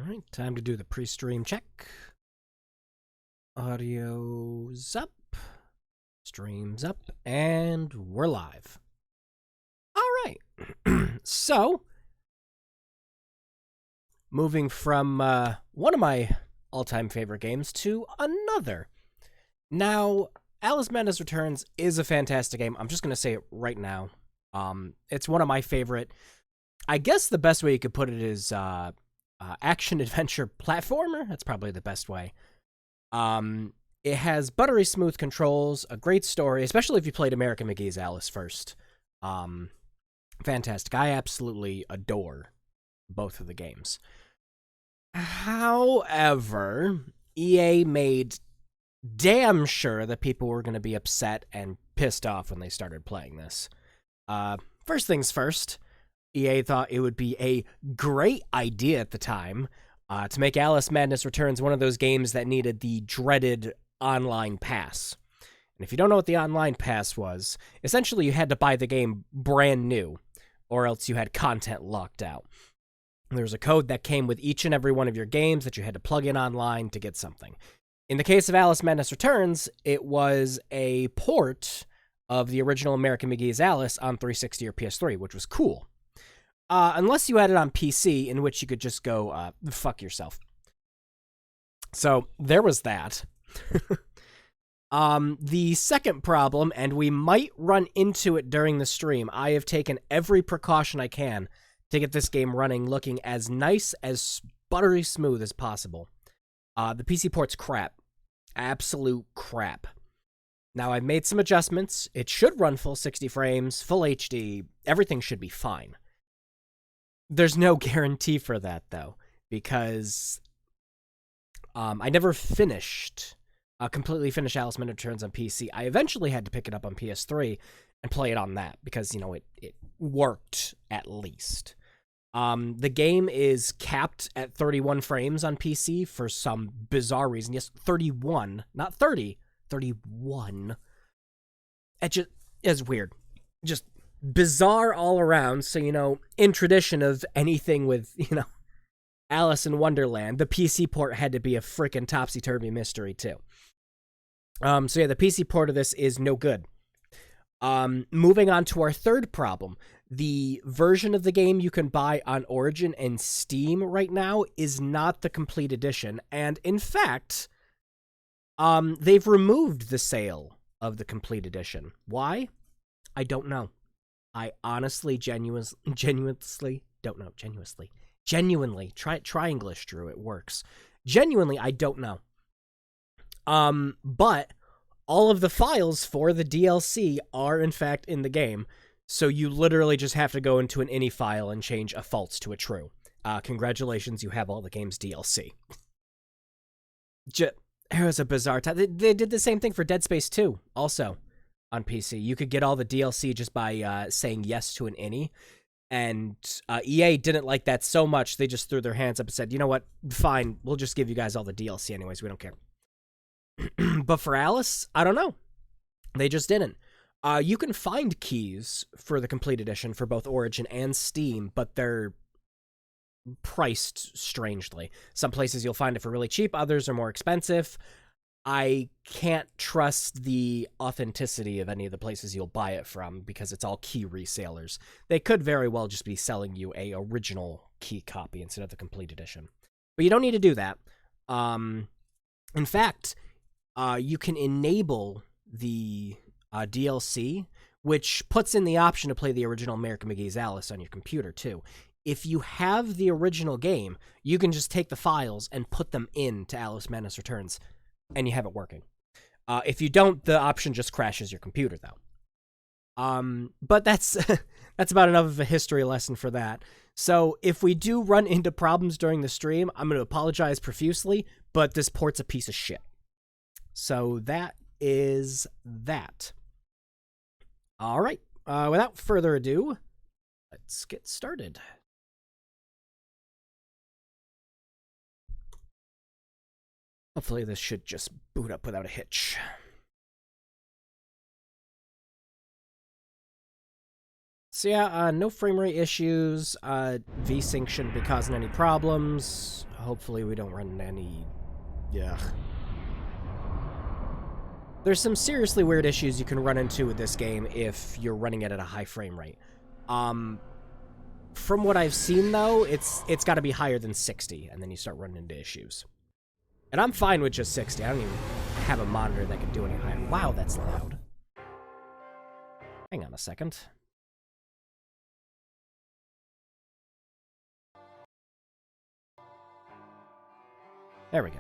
Alright, time to do the pre-stream check. Audio's up, stream's up, and we're live. Alright, so, moving from one of my all-time favorite games to another. Now, Alice Madness Returns is a fantastic game. I'm just going to say it right now. It's one of my favorite. I guess the best way you could put it is action-adventure platformer. That's probably the best way. It has buttery smooth controls, a great story, especially if you played American McGee's Alice first. Fantastic. I absolutely adore both of the games. However, EA made damn sure that people were going to be upset and pissed off when they started playing this. First things first, EA thought it would be a great idea at the time to make Alice Madness Returns one of those games that needed the dreaded online pass. And if you don't know what the online pass was, essentially you had to buy the game brand new, or else you had content locked out. There was a code that came with each and every one of your games that you had to plug in online to get something. In the case of Alice Madness Returns, it was a port of the original American McGee's Alice on 360 or PS3, which was cool. Unless you had it on PC, in which you could just go, fuck yourself. So, there was that. The second problem, and we might run into it during the stream, I have taken every precaution I can to get this game running looking as nice, as buttery smooth as possible. The PC port's crap. Absolute crap. Now, I've made some adjustments. It should run full 60 frames, full HD. Everything should be fine. There's no guarantee for that, though, because I never completely finished Alice Madness Returns on PC. I eventually had to pick it up on PS3 and play it on that because, you know, it worked at least. The game is capped at 31 frames on PC for some bizarre reason. Yes, 31, not 30, 31. It just is weird. Just bizarre all around. So, you know, in tradition of anything with, you know, Alice in Wonderland, the PC port had to be a freaking topsy-turvy mystery, too. So yeah, the PC port of this is no good. Moving on to our third problem. The version of the game you can buy on Origin and Steam right now is not the complete edition. And in fact, they've removed the sale of the complete edition. Why? I don't know. I honestly, genuinely don't know. Genuinely. Try English, Drew. It works. Genuinely, I don't know. But all of the files for the DLC are in fact in the game. So you literally just have to go into an ini file and change a false to a true. Congratulations, you have all the game's DLC. It was a bizarre time. They did the same thing for Dead Space 2, also, on PC. You could get all the DLC just by saying yes to an ini. And EA didn't like that so much, they just threw their hands up and said, you know what, fine, we'll just give you guys all the DLC anyways, we don't care. But for Alice, I don't know. They just didn't. You can find keys for the complete edition for both Origin and Steam, but they're priced strangely. Some places you'll find it for really cheap, others are more expensive. I can't trust the authenticity of any of the places you'll buy it from because it's all key resellers. They could very well just be selling you a original key copy instead of the complete edition. But you don't need to do that. In fact, you can enable the DLC, which puts in the option to play the original American McGee's Alice on your computer, too. If you have the original game, you can just take the files and put them into Alice Madness Returns, and you have it working. If you don't, the option just crashes your computer, though. But that's that's about enough of a history lesson for that. So if we do run into problems during the stream, I'm going to apologize profusely, but this port's a piece of shit. So that is that. All right. Without further ado, let's get started. Hopefully this should just boot up without a hitch. So yeah, no frame rate issues. VSync shouldn't be causing any problems. Hopefully we don't run into any... Yeah. There's some seriously weird issues you can run into with this game if you're running it at a high frame rate. From what I've seen, though, it's got to be higher than 60, and then you start running into issues. And I'm fine with just 60. I don't even have a monitor that can do any higher. Wow, that's loud. Hang on a second. There we go.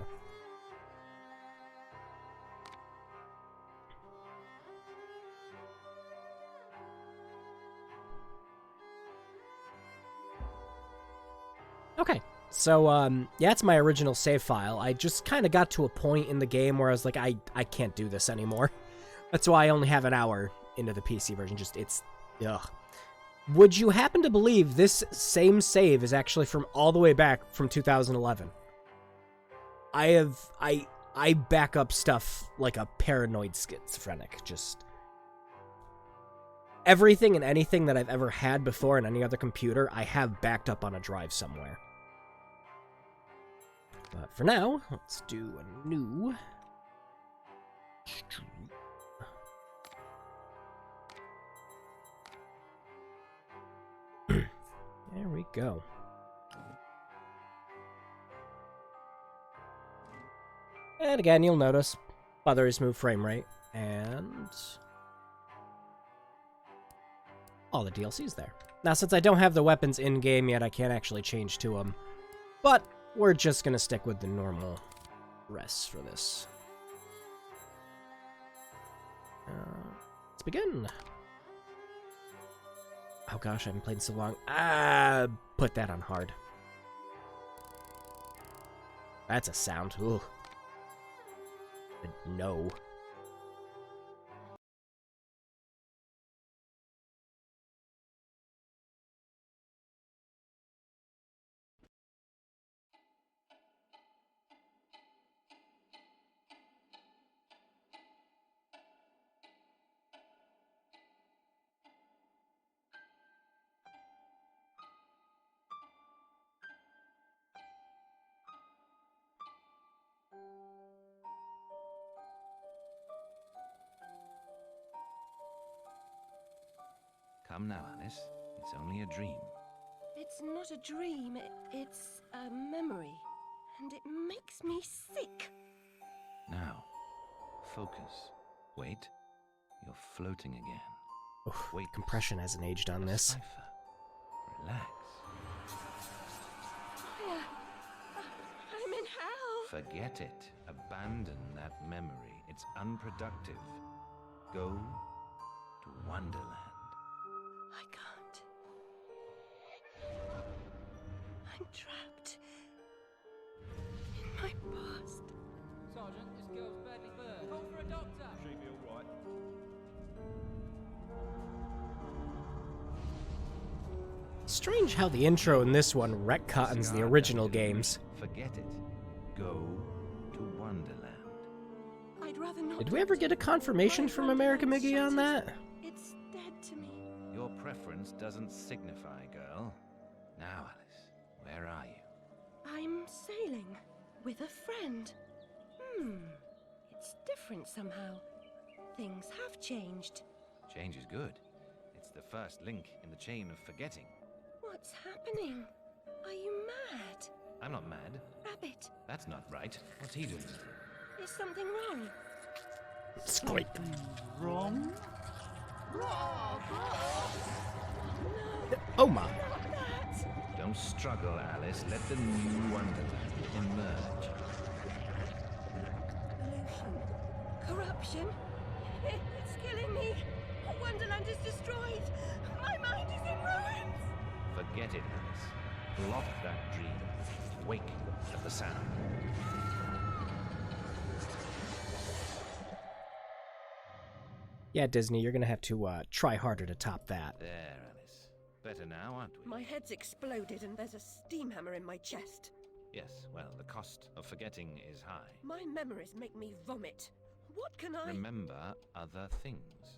Okay, so, yeah, it's my original save file. I just kind of got to a point in the game where I was like, I can't do this anymore. That's why I only have an hour into the PC version. Ugh. Would you happen to believe this same save is actually from all the way back from 2011? I back up stuff like a paranoid schizophrenic, just... Everything and anything that I've ever had before in any other computer, I have backed up on a drive somewhere. But for now, let's do a new stream. There we go. And again, you'll notice other smooth frame rate, and all the DLCs there. Now, since I don't have the weapons in-game yet, I can't actually change to them. But we're just going to stick with the normal rests for this. Let's begin. Oh gosh, I haven't played in so long. Put that on hard. That's a sound. Ooh. No. Come now, Alice. It's only a dream. It's not a dream, it's a memory. And it makes me sick. Now, focus. Wait. You're floating again. Oof, Wait. Compression hasn't aged on this. Cipher. Relax. I'm in hell. Forget it. Abandon that memory. It's unproductive. Go to Wonderland. I can't. I'm trapped in my past. Sergeant, this girl's badly burned. Call for a doctor. She'll be all right. Strange how the intro in this one retcons the original games. Forget it. Go to Wonderland. I'd rather not. Did we ever get a confirmation from America Miggy on that? It's dead to me. Your preference doesn't signify, girl. Now, Alice, where are you? I'm sailing with a friend. It's different somehow. Things have changed. Change is good. It's the first link in the chain of forgetting. What's happening? Are you mad? I'm not mad. Rabbit, That's not right. What's he doing? is something wrong? Squeak. Wrong? Oh my. That! Don't struggle, Alice. Let the new Wonderland emerge. Pollution. Corruption. It's killing me. Wonderland is destroyed. My mind is in ruins. Forget it, Alice. Block that dream. Wake at the sound. Yeah, Disney, you're gonna have to try harder to top that. There, Alice. Better now, aren't we? My head's exploded and there's a steam hammer in my chest. Yes, well, the cost of forgetting is high. My memories make me vomit. What can I... Remember other things.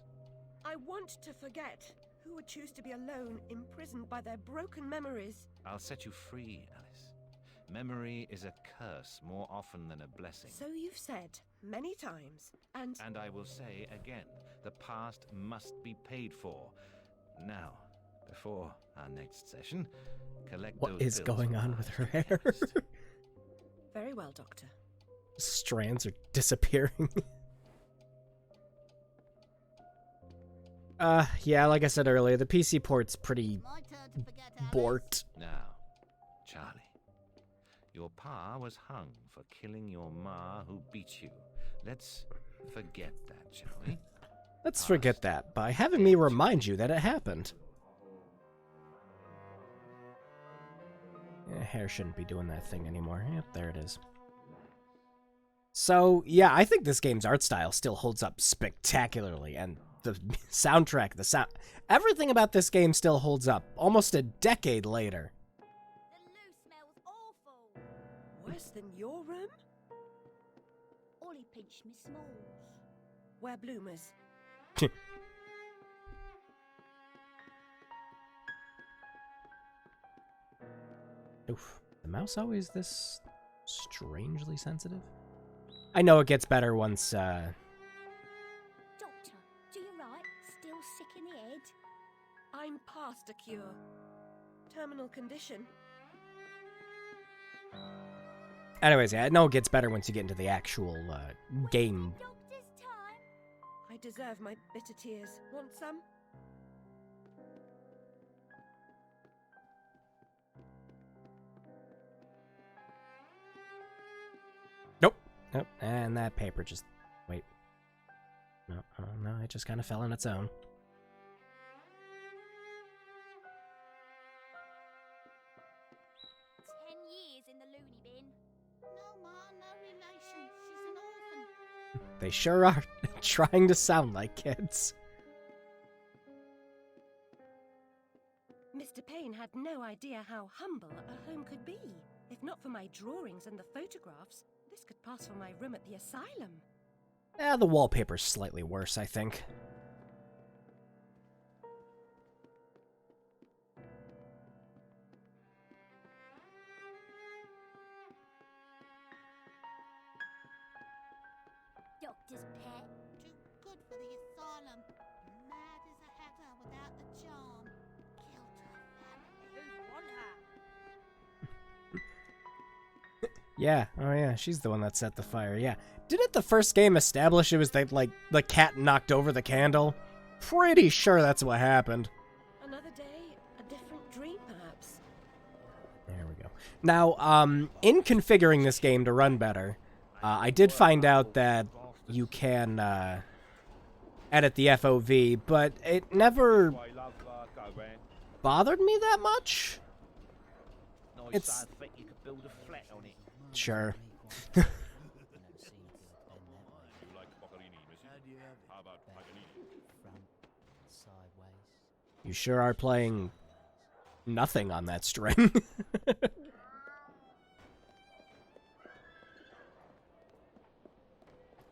I want to forget. Who would choose to be alone, imprisoned by their broken memories? I'll set you free, Alice. Memory is a curse more often than a blessing. So you've said many times, and And I will say again, the past must be paid for. Now, before our next session, collect What those is bills going from on our with her history hair? chemist. very well, Doctor. Strands are disappearing. Yeah, like I said earlier, the PC port's pretty My turn to forget Alice. bort. Now, Charlie, your pa was hung for killing your ma who beat you. Let's forget that, shall we? Let's forget that by having me remind you that it happened. Hair shouldn't be doing that thing anymore. Yep, there it is. So, yeah, I think this game's art style still holds up spectacularly, and the soundtrack, everything about this game still holds up, almost a decade later. The loo smells awful. Worse than your room? Ollie pinched me smalls. Wear bloomers. Oof. The mouse always this strangely sensitive? I know it gets better once, Doctor, do you right? Still sick in the head? I'm past a cure. Terminal condition. Anyways, yeah, I know it gets better once you get into the actual, game. Doctor's time. I deserve my bitter tears. Want some? Nope, and that paper just... Wait. No, no, it just kind of fell on its own. 10 years in the loony bin. No, Ma, no relation. She's an orphan. They sure are trying to sound like kids. Mr. Payne had no idea how humble a home could be. If not for my drawings and the photographs, this could pass for my room at the asylum. The wallpaper's slightly worse, I think. Doctor's pet. Too good for the asylum. Mad as a hatter without the charm. Killed her family. Who'd want her? Yeah, oh yeah, she's the one that set the fire, yeah. Didn't the first game establish it was that, like, the cat knocked over the candle? Pretty sure that's what happened. Another day, a different dream, perhaps. There we go. Now, in configuring this game to run better, I did find out that you can, edit the FOV, but it never bothered me that much. It's... You could build a flat on it. Sure. You sure are playing nothing on that string.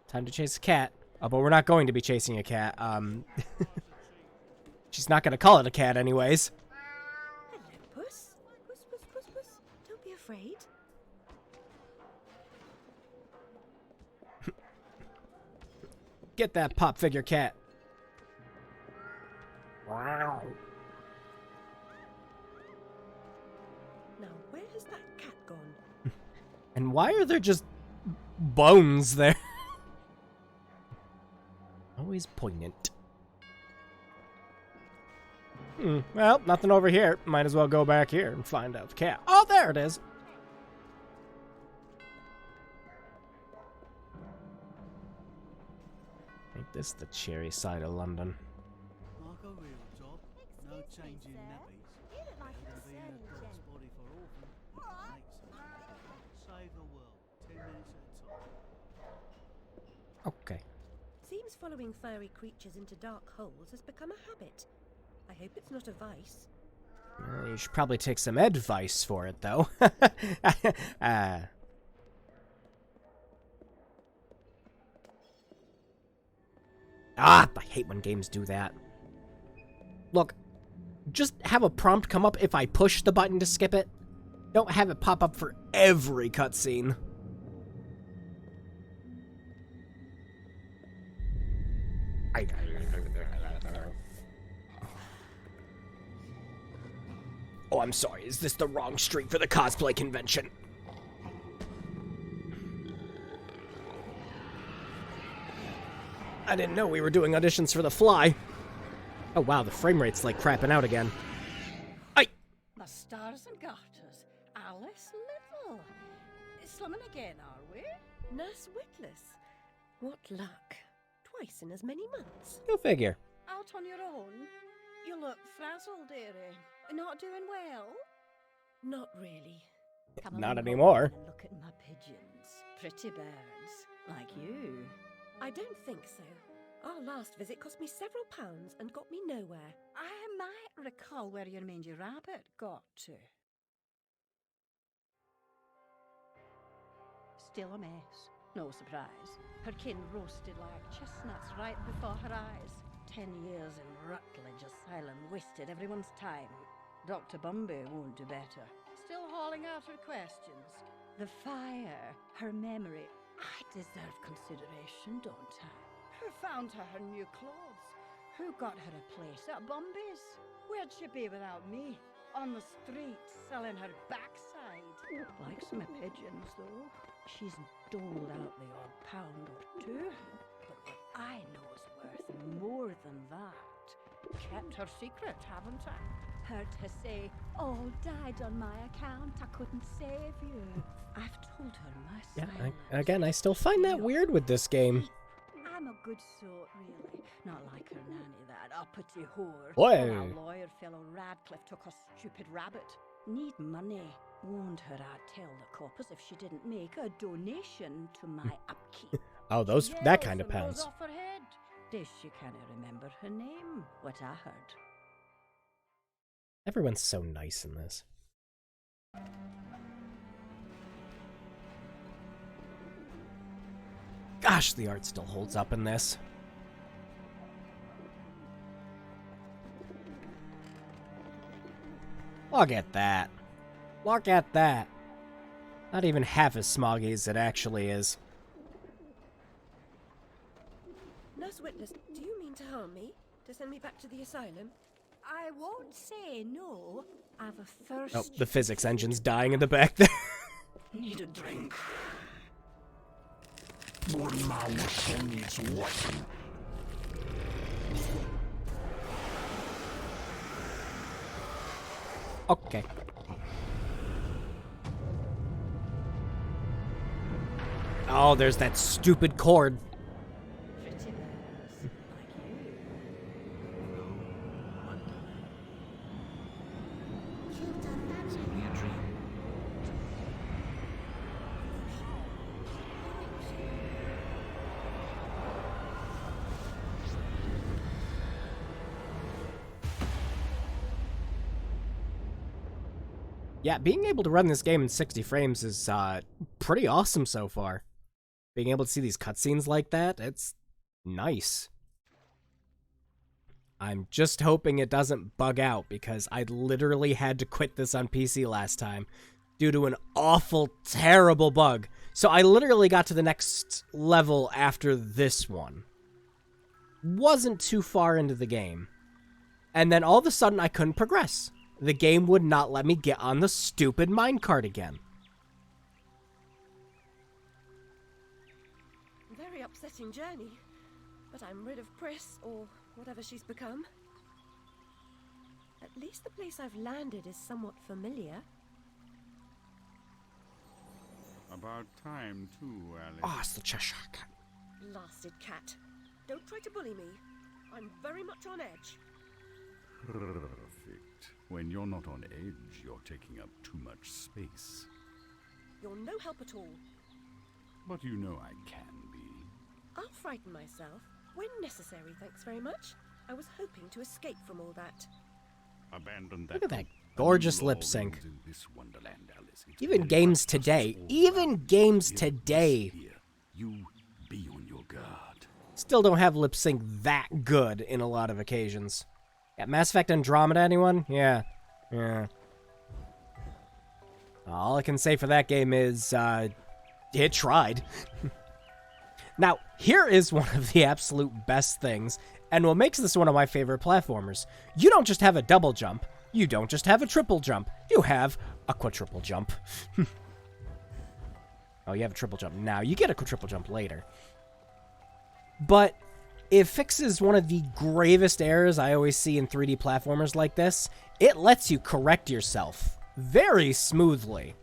Time to chase a cat. Oh, but we're not going to be chasing a cat. She's not going to call it a cat anyways. Hello, Puss. Puss, Puss, Puss, Puss. Don't be afraid. Get that pop figure cat. Wow. Now, where has that cat gone? And why are there just bones there? Always poignant. Well, nothing over here. Might as well go back here and find out the cat. Oh, there it is. Ain't this the cherry side of London? Like a real job. No change in nappies. You look like a Gonna be in a discerning doc's gent. body for orphan. Makes sense. Save the world. 10 minutes at a time. Okay. Seems following furry creatures into dark holes has become a habit. I hope it's not a vice. You should probably take some advice for it, though. I hate when games do that. Look, just have a prompt come up if I push the button to skip it. Don't have it pop up for every cutscene. Oh, I'm sorry. Is this the wrong street for the cosplay convention? I didn't know we were doing auditions for The Fly. Oh wow, the frame rate's like crapping out again. My stars and garters, Alice Little. Slumming again, are we? Nurse Witless. What luck. Twice in as many months. Go figure. Out on your own? You look frazzled, dearie. Not doing well? Not really. Come Not along anymore. and look at my pigeons. Pretty birds, like you. I don't think so. Our last visit cost me several pounds and got me nowhere. I might recall where your mangy rabbit got to. Still a mess. No surprise. Her kin roasted like chestnuts right before her eyes. 10 years in Rutledge Asylum wasted everyone's time. Dr. Bumby won't do better. Still hauling out her questions. The fire, her memory. I deserve consideration, don't I? Who found her her new clothes? Who got her a place at Bumby's? Where'd she be without me? On the street, selling her backside. Likes my pigeons, though. She's doled out the odd pound or two. But what I know is worth more than that. Kept her secret, haven't I? Heard her say, all died on my account, I couldn't save you. I've told her my silence. Again, I still find that weird with this game. I'm a good sort, really. Not like her nanny, that uppity whore. Whoa. Our lawyer fellow Radcliffe took a stupid rabbit. Need money. Warned her I'd tell the coppers if she didn't make a donation to my upkeep. Oh, that kind of Yells and pounds. goes off her head. This she can't remember her name, what I heard. Everyone's so nice in this. Gosh, the art still holds up in this. Look at that. Look at that. Not even half as smoggy as it actually is. Nurse Witless, do you mean to harm me? To send me back to the asylum? I won't say no. I've a thirst. Oh, the physics engine's dying in the back there. Need a drink. Okay. Oh, there's that stupid cord. Pretty birds, like you. Only a dream. Yeah, being able to run this game in 60 frames is pretty awesome so far. Being able to see these cutscenes like that, it's nice. I'm just hoping it doesn't bug out, because I literally had to quit this on PC last time due to an awful, terrible bug. So I literally got to the next level after this one. Wasn't too far into the game. And then all of a sudden I couldn't progress. The game would not let me get on the stupid minecart again. Very upsetting journey. But I'm rid of Pris, or whatever she's become. At least the place I've landed is somewhat familiar. About time, too, Alice. Oh, it's the Cheshire Cat. Blasted cat. Don't try to bully me. I'm very much on edge. Perfect. When you're not on edge, you're taking up too much space. You're no help at all. But you know I can be. I'll frighten myself. When necessary, thanks very much. I was hoping to escape from all that. Abandon that. Look at that hope. gorgeous New lip law sync. rules in this Wonderland, Alice. It's Even all games about today, justice all even around. games Here, today here. You be on your guard. still don't have lip sync that good in a lot of occasions. Yeah, Mass Effect Andromeda, anyone? Yeah. Yeah. All I can say for that game is, it tried. Now, here is one of the absolute best things, and what makes this one of my favorite platformers. You don't just have a double jump. You don't just have a triple jump. You have a quadruple jump. Oh, you have a triple jump now. You get a quadruple jump later. But it fixes one of the gravest errors I always see in 3D platformers like this. It lets you correct yourself very smoothly.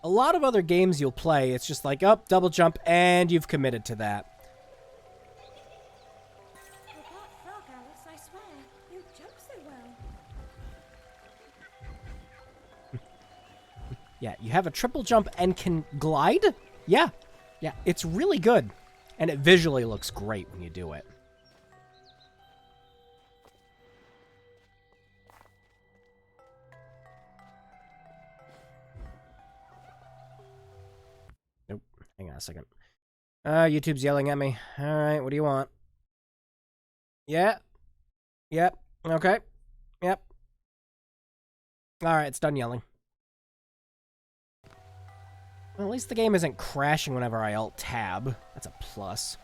A lot of other games you'll play, it's just like, oh, double jump, and you've committed to that. You're that frog, Alice, I swear. You jump so well. Yeah, you have a triple jump and can glide? Yeah. Yeah, it's really good. And it visually looks great when you do it. Nope. Hang on a second. YouTube's yelling at me. Alright, what do you want? Yeah. Yep. Okay. Yep. Alright, it's done yelling. Well, at least the game isn't crashing whenever I alt-tab. That's a plus.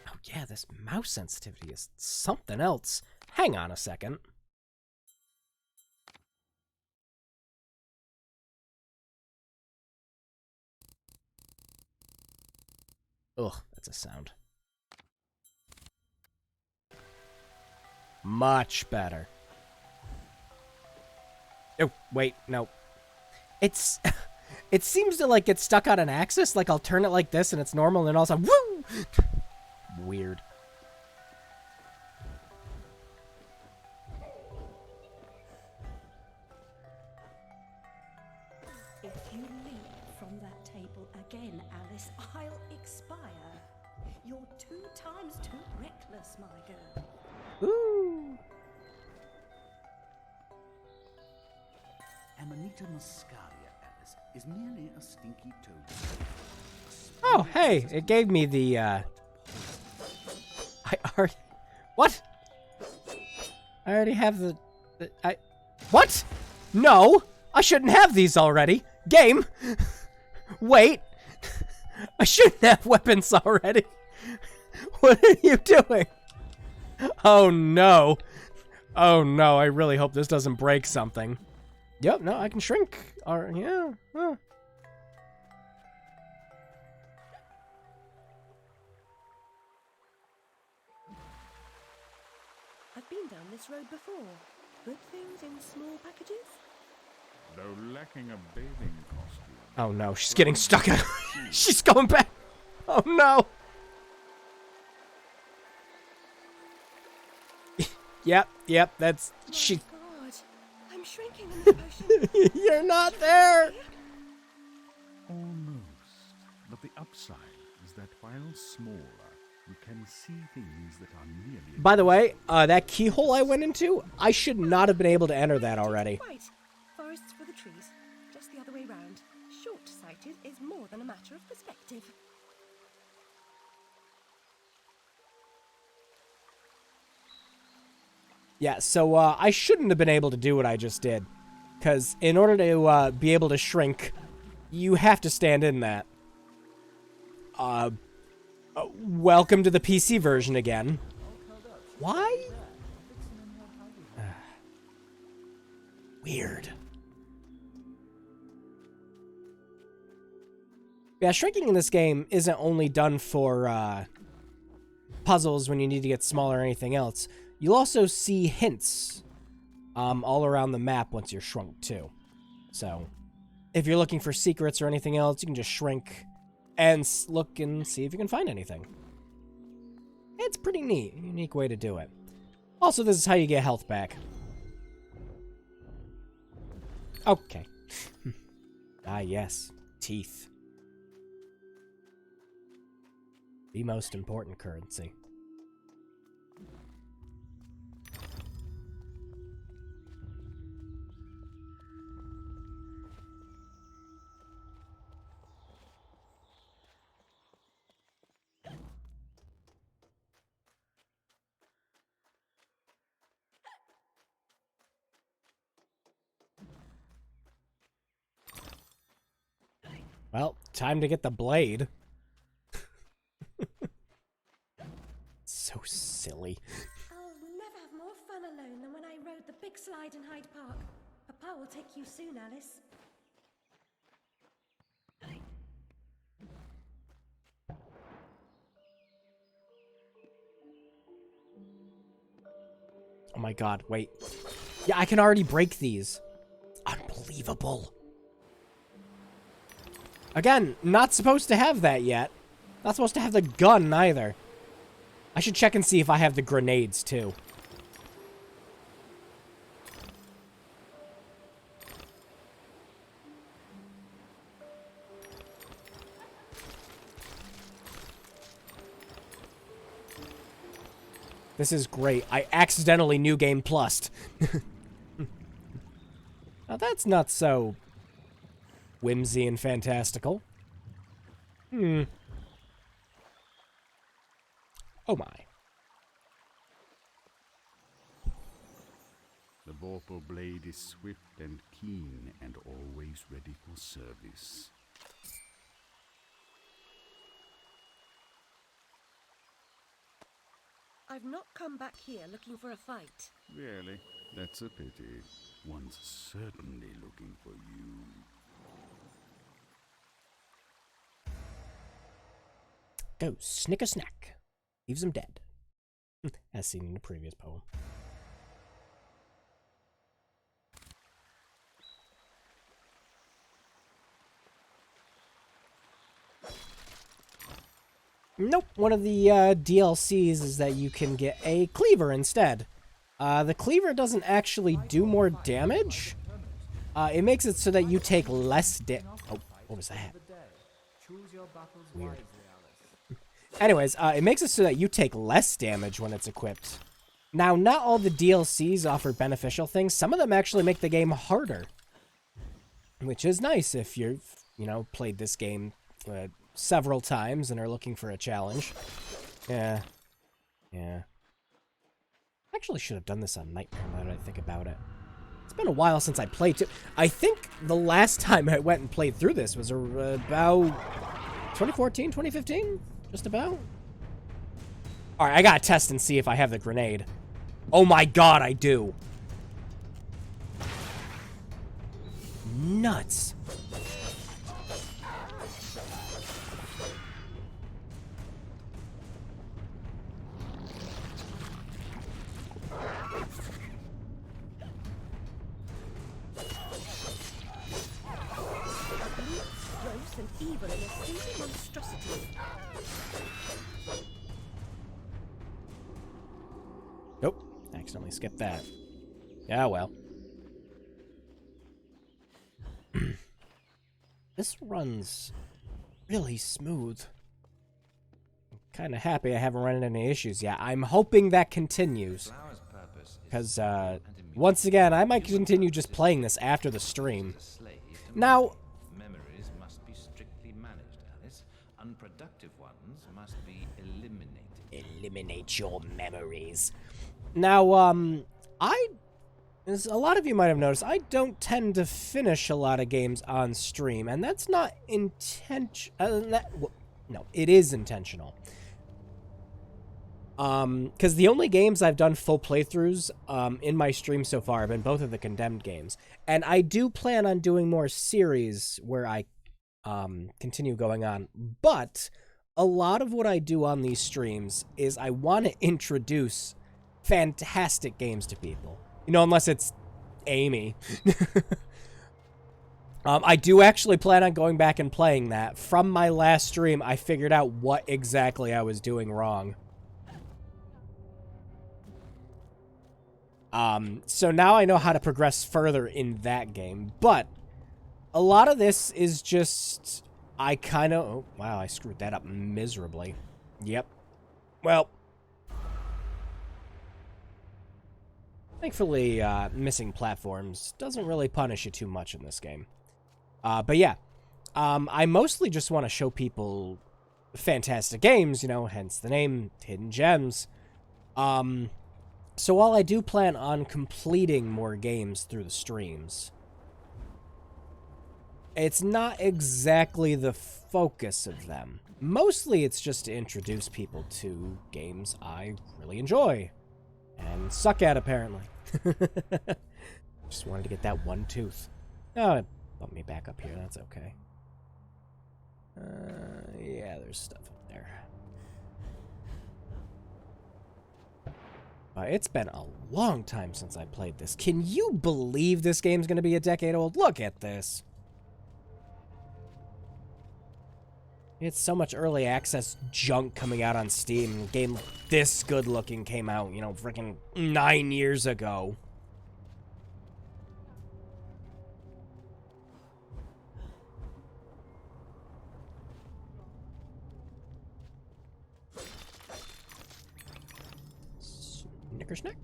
Oh yeah, this mouse sensitivity is something else. Hang on a second. Ugh, that's a sound. Much better. Oh, wait, no. It's... It seems to, like, get stuck on an axis. Like, I'll turn it like this, and it's normal, and then all of a sudden, woo! Weird. If you leap from that table again, Alice, I'll expire. You're 2 times too reckless, my girl. Ooh. Amanita muscaria, Alice, is merely a stinky toad. Oh, hey, it gave me the, I already... What? I already have the What? No! I shouldn't have these already. Game! Wait! I shouldn't have weapons already. What are you doing? Oh, no. Oh, no, I really hope this doesn't break something. Yep, no, I can shrink. Or, yeah, huh. I've been down this road before. Good things in small packages. Though lacking a bathing costume. Oh no, she's getting stuck in. She's going back. Oh no. Yep, that's she. God, I'm shrinking in this potion. You're not there. Almost. But the upside is that while smaller, you can see things that are nearly... By the way, that keyhole I went into, I should not have been able to enter that already. Right. Forests for the trees. Just the other way round. Short-sighted is more than a matter of perspective. Yeah, so I shouldn't have been able to do what I just did. Because in order to be able to shrink, you have to stand in that. Welcome to the PC version again. Why? Weird. Yeah, shrinking in this game isn't only done for puzzles when you need to get smaller or anything else. You'll also see hints all around the map once you're shrunk too. So if you're looking for secrets or anything else, you can just shrink and look and see if you can find anything. It's pretty neat. Unique way to do it. Also, this is how you get health back. Okay. Ah, yes. Teeth. The most important currency. Well, time to get the blade. So silly. I'll never have more fun alone than when I rode the big slide in Hyde Park. Papa will take you soon, Alice. Oh my god, wait. Yeah, I can already break these. Unbelievable. Again, not supposed to have that yet. Not supposed to have the gun either. I should check and see if I have the grenades too. This is great. I accidentally New Game Plus'd. Now that's not so whimsy and fantastical. Oh my. The vorpal blade is swift and keen and always ready for service. I've not come back here looking for a fight. Really? That's a pity. One's certainly looking for you. Go snick a snack. Leaves him dead. As seen in the previous poem. Nope. One of the DLCs is that you can get a cleaver instead. The cleaver doesn't actually do more damage. It makes it so that you take less Oh, what was that? Weird. Anyways, it makes it so that you take less damage when it's equipped. Now, not all the DLCs offer beneficial things. Some of them actually make the game harder. Which is nice if you've, played this game several times and are looking for a challenge. Yeah. Actually should have done this on Nightmare now that I think about it. It's been a while since I played it. I think the last time I went and played through this was about 2014, 2015? Just about? Alright, I gotta test and see if I have the grenade. Oh my god, I do. Nuts. Gross and evil in a single monstrosity. Nope. Accidentally skipped that. Yeah, well. This runs really smooth. I'm kind of happy I haven't run into any issues yet. I'm hoping that continues. Because, once again, I might continue just playing this after the stream. Now, memories must be strictly managed, Alice. Unproductive ones must be eliminated. Eliminate your memories. Now, as a lot of you might have noticed, I don't tend to finish a lot of games on stream, and that's not no, it is intentional. Because the only games I've done full playthroughs in my stream so far have been both of the Condemned games, and I do plan on doing more series where I continue going on, but a lot of what I do on these streams is I want to introduce fantastic games to people. Unless it's Amy. I do actually plan on going back and playing that. From my last stream, I figured out what exactly I was doing wrong. So now I know how to progress further in that game. But a lot of this is just... oh, wow, I screwed that up miserably. Yep. Well... Thankfully, missing platforms doesn't really punish you too much in this game. But yeah, I mostly just want to show people fantastic games, hence the name, Hidden Gems. So while I do plan on completing more games through the streams, it's not exactly the focus of them. Mostly it's just to introduce people to games I really enjoy. And suck at, apparently. Just wanted to get that one tooth. Oh, it bumped me back up here. That's okay. Yeah, there's stuff up there. It's been a long time since I played this. Can you believe this game's going to be a decade old? Look at this. It's so much early access junk coming out on Steam. A game this good looking came out, you know, freaking 9 years ago. Snickersnack.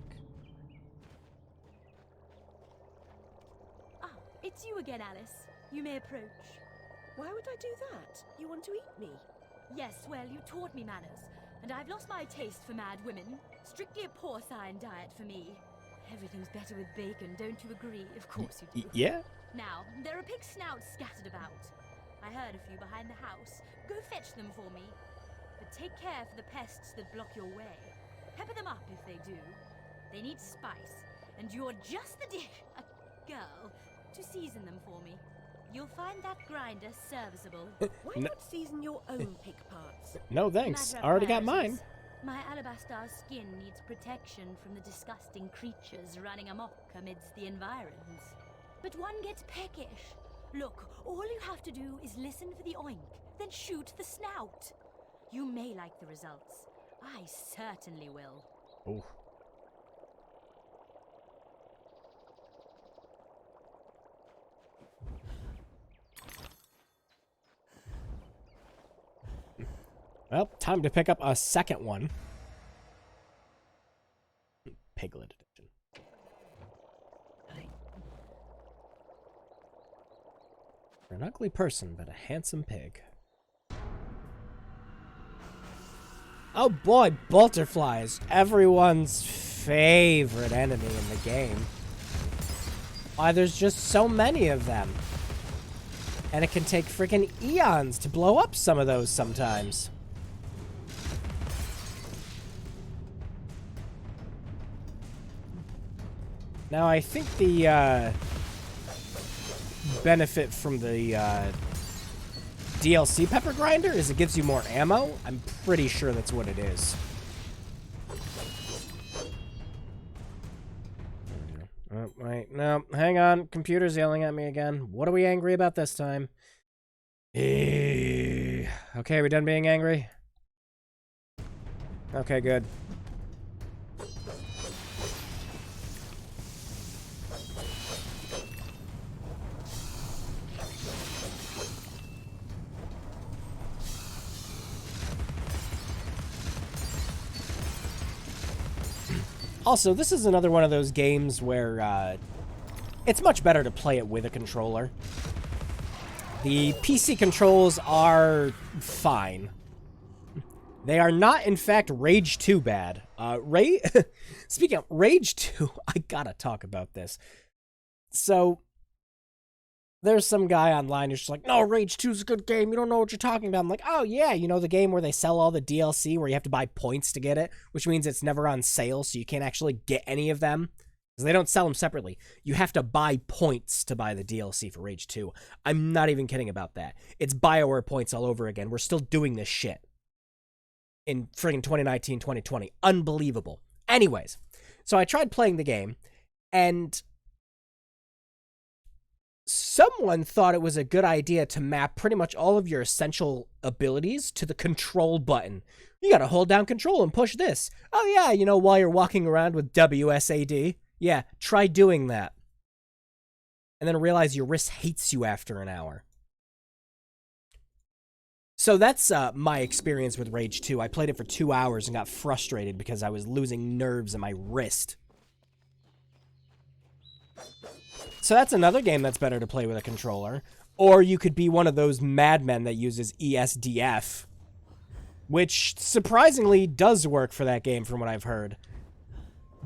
Ah, it's you again, Alice. You may approach. Why would I do that? You want to eat me? Yes, well, you taught me manners, and I've lost my taste for mad women. Strictly a porcine diet for me. Everything's better with bacon, don't you agree? Of course you do. Yeah? Now, there are pig snouts scattered about. I heard a few behind the house. Go fetch them for me. But take care for the pests that block your way. Pepper them up if they do. They need spice, and you're just the girl to season them for me. You'll find that grinder serviceable. Why not season your own pig parts? No thanks. I already got mine. My alabaster skin needs protection from the disgusting creatures running amok amidst the environs. But one gets peckish. Look, all you have to do is listen for the oink, then shoot the snout. You may like the results. I certainly will. Oh. Well, time to pick up a second one. Piglet edition. You're an ugly person, but a handsome pig. Oh boy, butterflies. Everyone's favorite enemy in the game. Why, there's just so many of them. And it can take freaking eons to blow up some of those sometimes. Now, I think the benefit from the DLC pepper grinder is it gives you more ammo. I'm pretty sure that's what it is. Oh, wait, no, hang on. Computer's yelling at me again. What are we angry about this time? Okay, we done being angry? Okay, good. Also, this is another one of those games where it's much better to play it with a controller. The PC controls are fine. They are not, in fact, Rage 2 bad. Speaking of Rage 2, I gotta talk about this. So, there's some guy online who's just like, no, Rage 2 is a good game. You don't know what you're talking about. I'm like, oh, yeah, you know the game where they sell all the DLC where you have to buy points to get it, which means it's never on sale, so you can't actually get any of them. Because they don't sell them separately. You have to buy points to buy the DLC for Rage 2. I'm not even kidding about that. It's BioWare points all over again. We're still doing this shit in friggin' 2019, 2020. Unbelievable. Anyways, so I tried playing the game, and someone thought it was a good idea to map pretty much all of your essential abilities to the control button. You gotta hold down control and push this. Oh yeah, you know, while you're walking around with WSAD. Yeah, try doing that. And then realize your wrist hates you after an hour. So that's my experience with Rage 2. I played it for 2 hours and got frustrated because I was losing nerves in my wrist. So that's another game that's better to play with a controller. Or you could be one of those madmen that uses ESDF, which surprisingly does work for that game from what I've heard.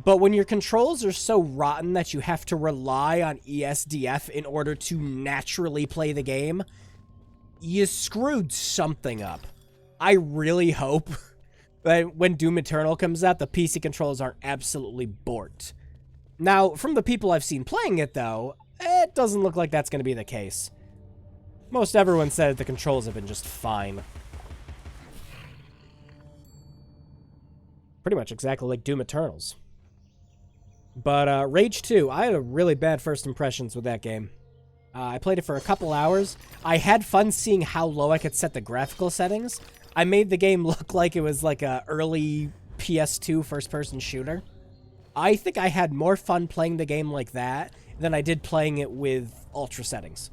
But when your controls are so rotten that you have to rely on ESDF in order to naturally play the game, you screwed something up. I really hope that when Doom Eternal comes out, the PC controls aren't absolutely borked. Now, from the people I've seen playing it, though, it doesn't look like that's going to be the case. Most everyone said the controls have been just fine. Pretty much exactly like Doom Eternal's. But Rage 2, I had a really bad first impressions with that game. I played it for a couple hours. I had fun seeing how low I could set the graphical settings. I made the game look like it was like a early PS2 first-person shooter. I think I had more fun playing the game like that than I did playing it with ultra settings.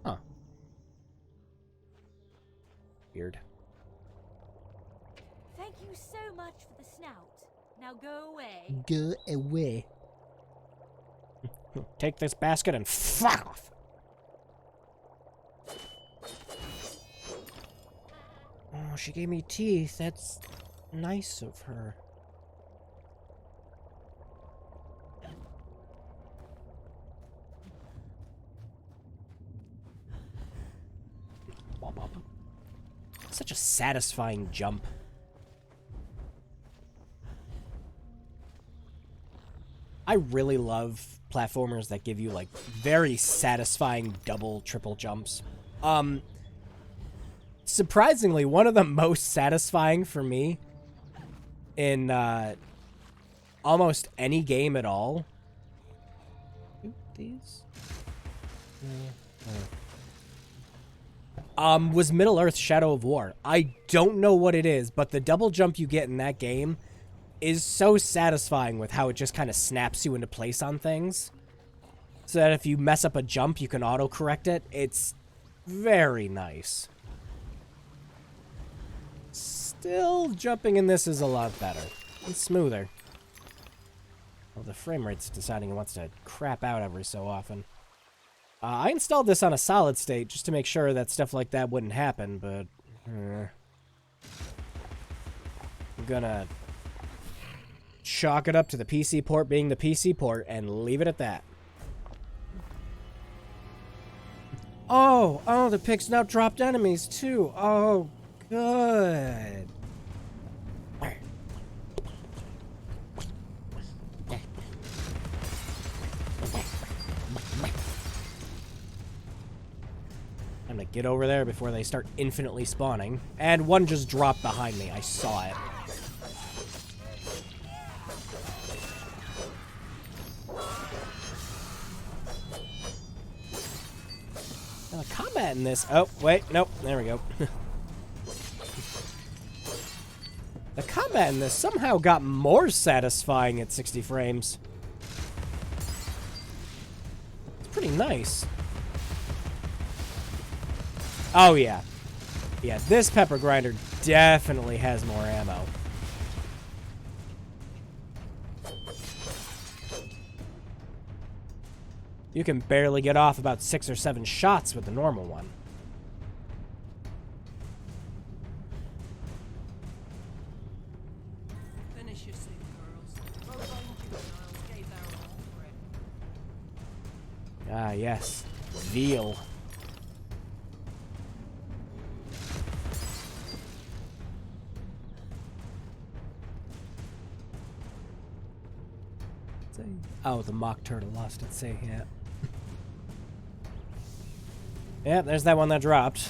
Huh. Weird. Thank you so much for the snout. Now go away. Go away. Take this basket and fuck off. Oh, she gave me teeth. That's nice of her. Such a satisfying jump. I really love platformers that give you, like, very satisfying double, triple jumps. Surprisingly, one of the most satisfying for me in almost any game at all. These? Was Middle-earth Shadow of War. I don't know what it is, but the double jump you get in that game is so satisfying with how it just kind of snaps you into place on things. So that if you mess up a jump, you can auto-correct it. It's very nice. Still, jumping in this is a lot better. And smoother. Well, the frame rate's deciding it wants to crap out every so often. I installed this on a solid state just to make sure that stuff like that wouldn't happen, but... I'm gonna chalk it up to the PC port being the PC port and leave it at that. Oh, the pig's now dropped enemies too. Oh, good. I'm gonna get over there before they start infinitely spawning. And one just dropped behind me. I saw it. Now, the combat in this... Oh, wait. Nope. There we go. The combat in this somehow got more satisfying at 60 frames. It's pretty nice. Oh, yeah. Yeah, this pepper grinder definitely has more ammo. You can barely get off about 6 or 7 shots with the normal one. Finish your soup, girls. Those old juveniles gave their all for it. Ah, yes. Veal. Oh, the mock turtle lost its say, yeah. Yeah, there's that one that dropped.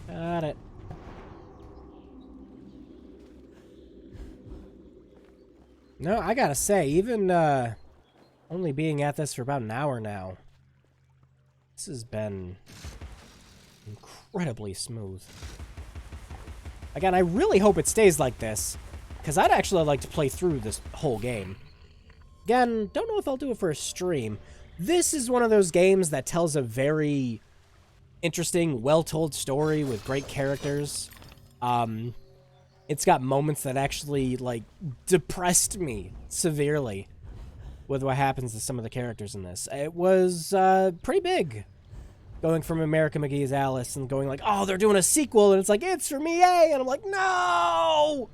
Got it. No, I gotta say, even only being at this for about an hour now, this has been incredibly smooth. Again, I really hope it stays like this, because I'd actually like to play through this whole game. Again, don't know if I'll do it for a stream. This is one of those games that tells a very interesting, well-told story with great characters. It's got moments that actually, like, depressed me severely with what happens to some of the characters in this. It was pretty big. going from America McGee's Alice and going like, oh, they're doing a sequel, and it's like, it's from EA, and I'm like, no!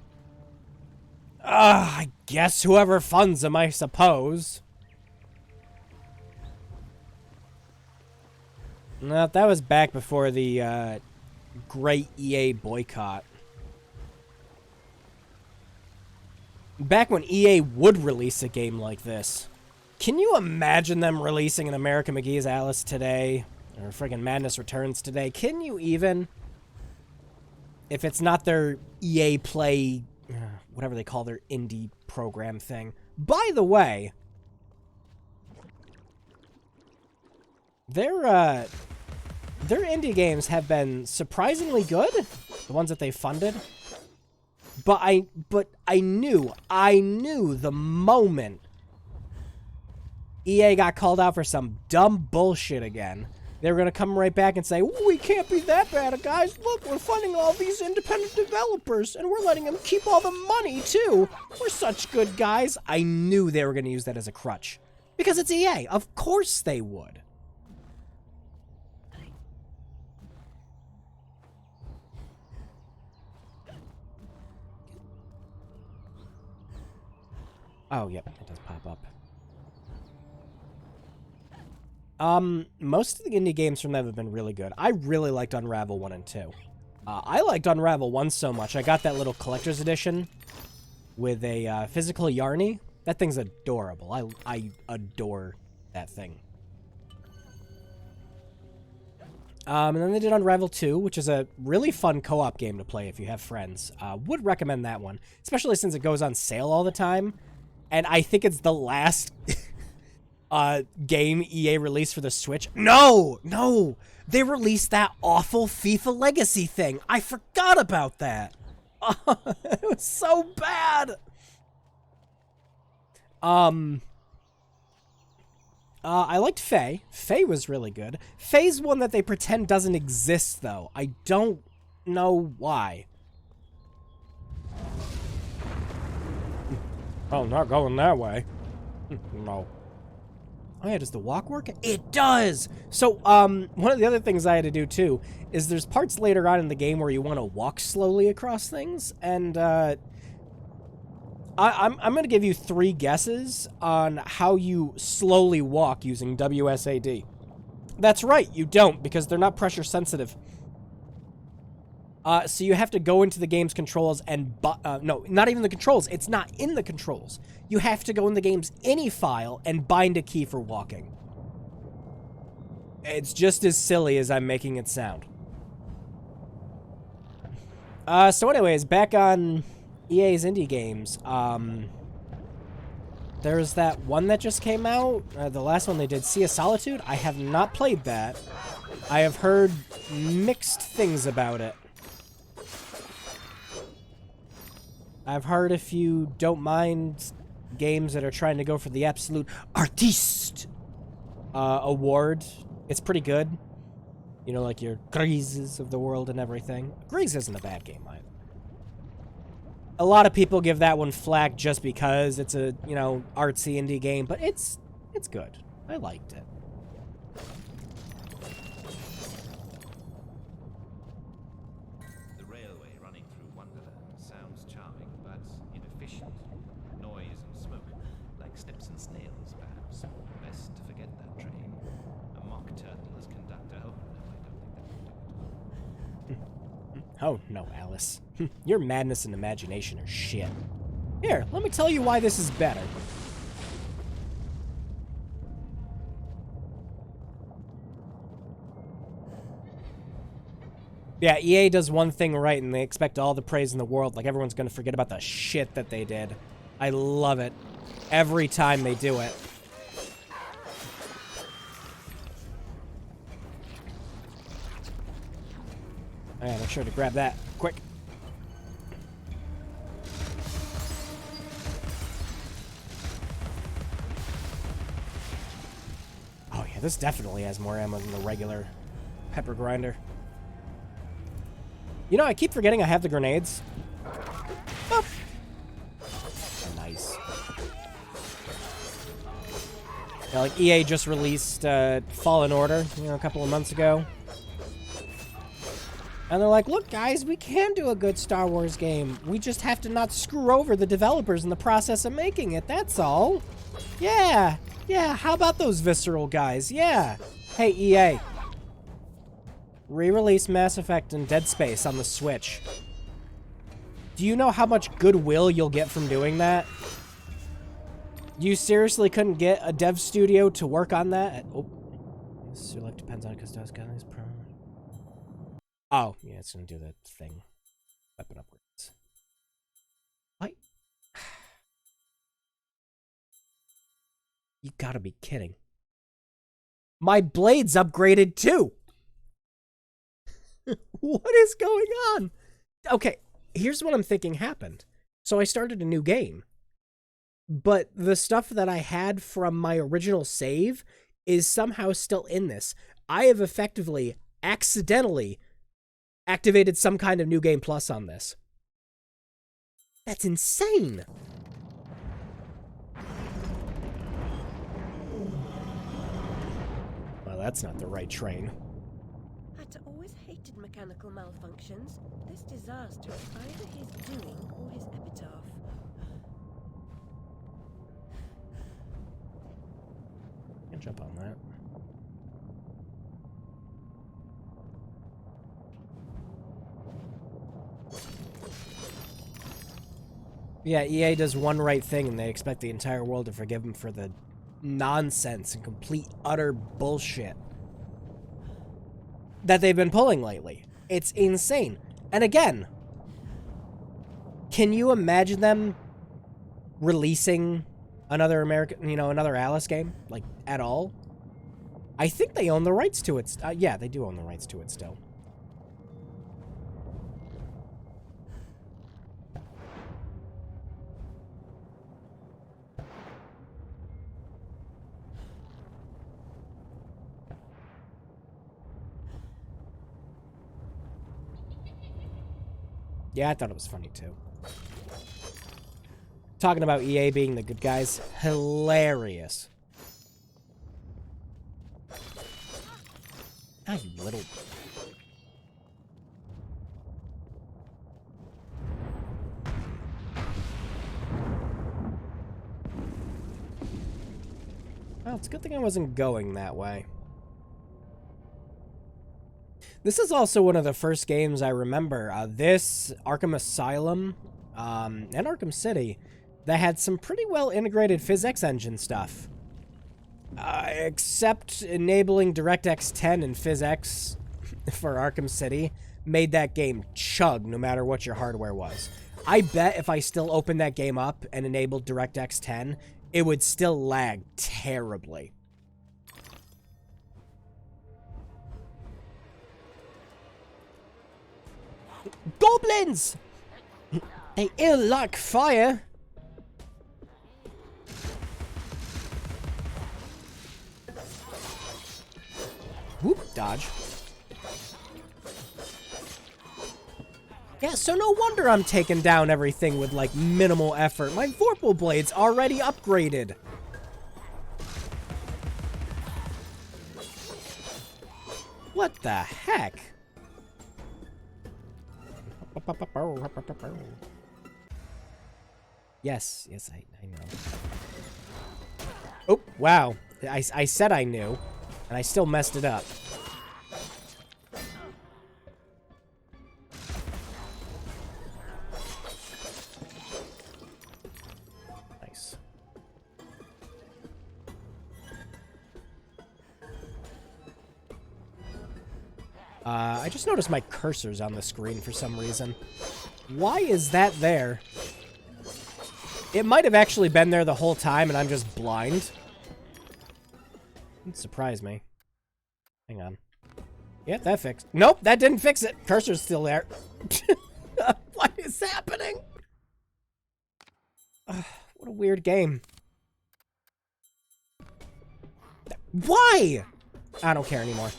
I guess whoever funds them, I suppose. No, that was back before the great EA boycott. Back when EA would release a game like this. Can you imagine them releasing an America McGee's Alice today? Or friggin' Madness Returns today? Can you even? If it's not their EA Play, whatever they call their indie program thing. By the way, their indie games have been surprisingly good. The ones that they funded. But I knew the moment EA got called out for some dumb bullshit again, they were going to come right back and say, we can't be that bad, guys. Look, we're funding all these independent developers, and we're letting them keep all the money, too. We're such good guys. I knew they were going to use that as a crutch. Because it's EA. Of course they would. Oh, yep, it does pop up. Most of the indie games from them have been really good. I really liked Unravel 1 and 2. I liked Unravel 1 so much, I got that little collector's edition with a physical Yarny. That thing's adorable. I adore that thing. And then they did Unravel 2, which is a really fun co-op game to play if you have friends. Would recommend that one, especially since it goes on sale all the time. And I think it's the last game EA released for the Switch. No! They released that awful FIFA Legacy thing. I forgot about that. It was so bad. I liked Faye. Faye was really good. Faye's one that they pretend doesn't exist, though. I don't know why. Oh, not going that way. No. Oh yeah, does the walk work? It does! So, one of the other things I had to do, too, is there's parts later on in the game where you want to walk slowly across things, and, I'm going to give you 3 guesses on how you slowly walk using WSAD. That's right, you don't, because they're not pressure sensitive. So you have to go into the game's controls and... no, not even the controls. It's not in the controls. You have to go in the game's any file and bind a key for walking. It's just as silly as I'm making it sound. So anyways, back on EA's indie games. There's that one that just came out. The last one they did, Sea of Solitude. I have not played that. I have heard mixed things about it. I've heard if you don't mind games that are trying to go for the absolute artiste award, it's pretty good. You know, like your Grises of the world and everything. Grise isn't a bad game either. A lot of people give that one flack just because it's a, you know, artsy indie game, but it's good. I liked it. The railway running through Wonderland sounds charming, but inefficient. Noise and smoke, like snips and snails, perhaps. Best to forget that train. A mock turtle as conductor. Oh, no, I don't think that would do it. Oh, no, Alice. Your madness and imagination are shit. Here, let me tell you why this is better. Yeah, EA does one thing right and they expect all the praise in the world, like everyone's gonna forget about the shit that they did. I love it. Every time they do it. Alright, make sure to grab that quick. Oh yeah, this definitely has more ammo than the regular pepper grinder. You know, I keep forgetting I have the grenades. Oh. Nice. Yeah, like EA just released Fallen Order, a couple of months ago. And they're like, look, guys, we can do a good Star Wars game. We just have to not screw over the developers in the process of making it, that's all. Yeah, how about those Visceral guys? Yeah. Hey, EA. Re-release Mass Effect and Dead Space on the Switch. Do you know how much goodwill you'll get from doing that? You seriously couldn't get a dev studio to work on that? Oh. Your life depends on Custodes Guys. Oh, yeah, it's gonna do the thing. Weapon upgrades. What? You gotta be kidding. My blade's upgraded too! What is going on? Okay, here's what I'm thinking happened. So I started a new game. But the stuff that I had from my original save is somehow still in this. I have effectively, accidentally, activated some kind of New Game Plus on this. That's insane! Well, that's not the right train. Hatter always hated mechanical malfunctions. This disaster is either his doing or his epitaph. Can jump on that. Yeah, EA does one right thing and they expect the entire world to forgive them for the nonsense and complete utter bullshit that they've been pulling lately. It's insane. And again, can you imagine them releasing another another Alice game? Like, at all? I think they own the rights to it. Yeah, they do own the rights to it still. Yeah, I thought it was funny too. Talking about EA being the good guys. Hilarious. Ah, you little... Well, it's a good thing I wasn't going that way. This is also one of the first games I remember. This, Arkham Asylum, and Arkham City, that had some pretty well integrated PhysX engine stuff. Except enabling DirectX 10 and PhysX for Arkham City made that game chug no matter what your hardware was. I bet if I still opened that game up and enabled DirectX 10, it would still lag terribly. Goblins! They ill like fire. Whoop, dodge. Yeah, so no wonder I'm taking down everything with, like, minimal effort. My Vorpal Blade's already upgraded. What the heck? Yes, I know. Oh, wow. I said I knew, and I still messed it up. Nice. I just noticed my cursor's on the screen for some reason. Why is that there? It might have actually been there the whole time and I'm just blind. It surprised me. Hang on. Yeah, that fixed. Nope, that didn't fix it. Cursor's still there. What is happening? What a weird game. Why? I don't care anymore.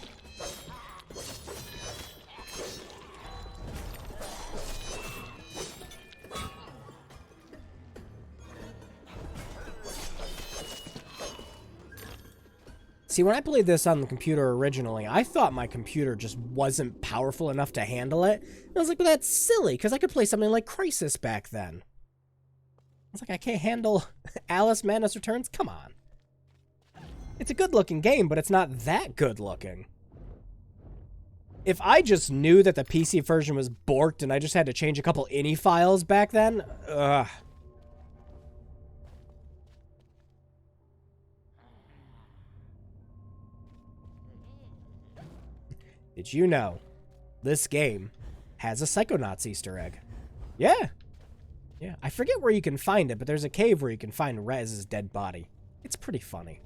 See, when I played this on the computer originally, I thought my computer just wasn't powerful enough to handle it. And I was like, well, that's silly, because I could play something like Crisis back then. I was like, I can't handle Alice Madness Returns? Come on. It's a good-looking game, but it's not that good-looking. If I just knew that the PC version was borked and I just had to change a couple INI files back then, ugh. Did you know this game has a Psychonauts Easter egg? Yeah. Yeah, I forget where you can find it, but there's a cave where you can find Rez's dead body. It's pretty funny.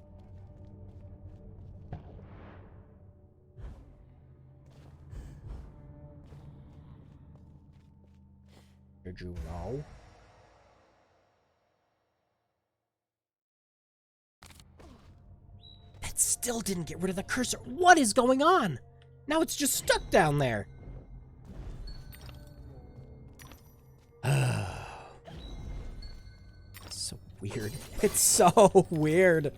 Did you know? That still didn't get rid of the cursor. What is going on? Now it's just stuck down there. It's so weird. It's so weird.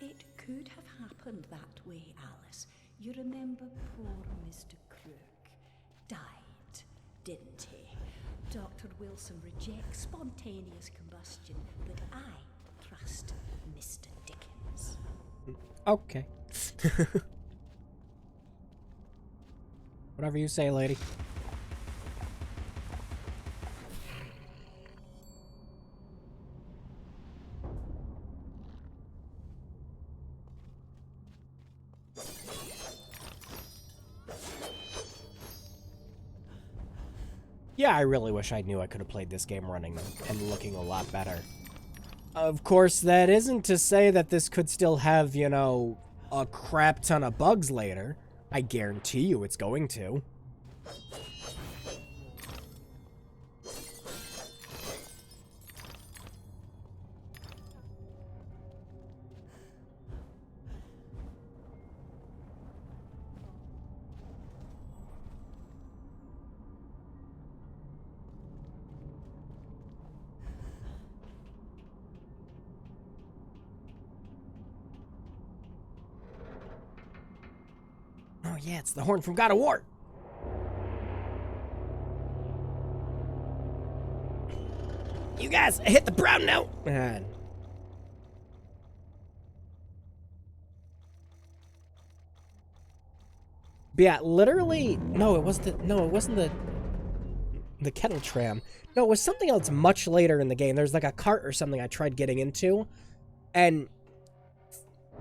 It could have happened that way, Alice. You remember poor Mr. Crook died, didn't he? Dr. Wilson rejects spontaneous combustion, but I trust Mr. Dickens. Okay. Whatever you say, lady. Yeah, I really wish I knew I could have played this game running and looking a lot better. Of course, that isn't to say that this could still have, you know, a crap ton of bugs later. I guarantee you it's going to. Oh yeah, it's the horn from God of War. You guys, hit the brown note. Man. But yeah, literally, no, it wasn't the kettle tram. No, it was something else much later in the game. There's like a cart or something I tried getting into, and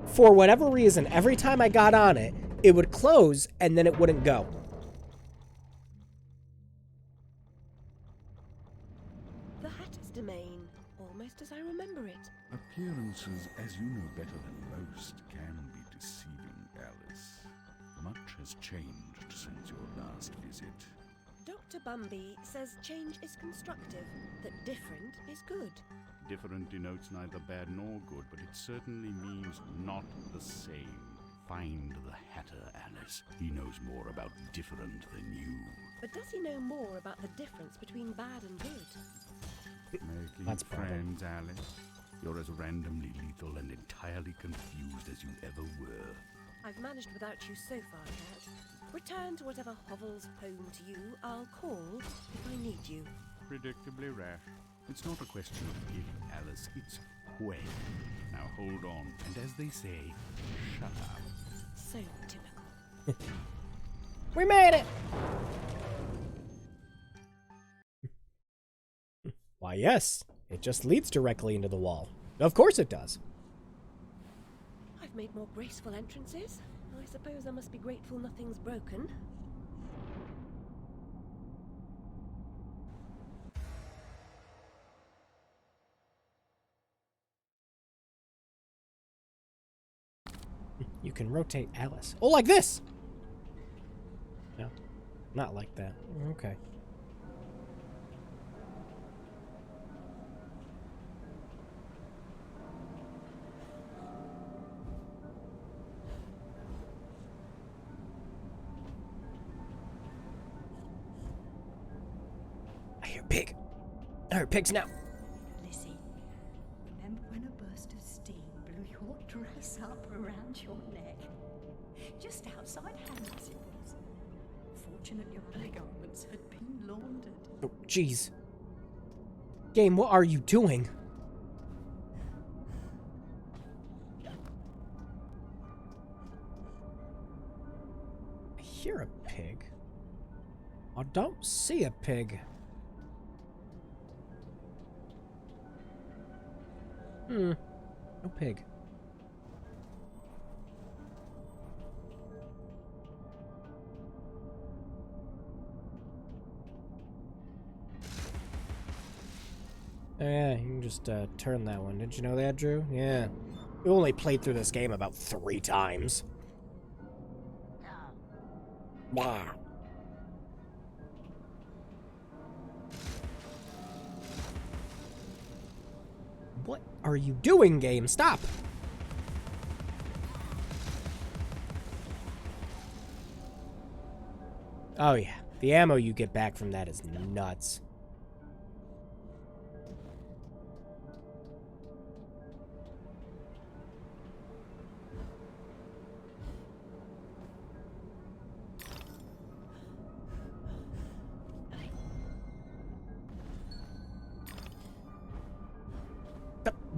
for whatever reason, every time I got on it, it would close and then it wouldn't go. The Hatter's domain, almost as I remember it. Appearances, as you know better than most, can be deceiving, Alice. Much has changed since your last visit. Dr. Bumby says change is constructive, that different is good. Different denotes neither bad nor good, but it certainly means not the same. Find the Hatter, Alice. He knows more about different than you. But does he know more about the difference between bad and good? Making That's friends, Alice. You're as randomly lethal and entirely confused as you ever were. I've managed without you so far, Cat. Return to whatever hovels home to you. I'll call if I need you. Predictably rash. It's not a question of if, Alice, it's when. Now hold on, and as they say, shut up. So typical. We made it! Why, yes. It just leads directly into the wall. Of course it does. I've made more graceful entrances. I suppose I must be grateful nothing's broken. You can rotate Alice. Oh, like this! No, not like that. Okay. Alright, pigs now. Lizzie, remember when a burst of steam blew your dress up around your neck? Just outside Hannah's it was. Fortunate your undergarments had been laundered. Oh, jeez. Game, what are you doing? I hear a pig. I don't see a pig. No pig. Oh yeah, you can just turn that one. Didn't you know that, Drew? Yeah. We only played through this game about 3 times. Wow. What are you doing, game? Stop! Oh yeah, the ammo you get back from that is nuts.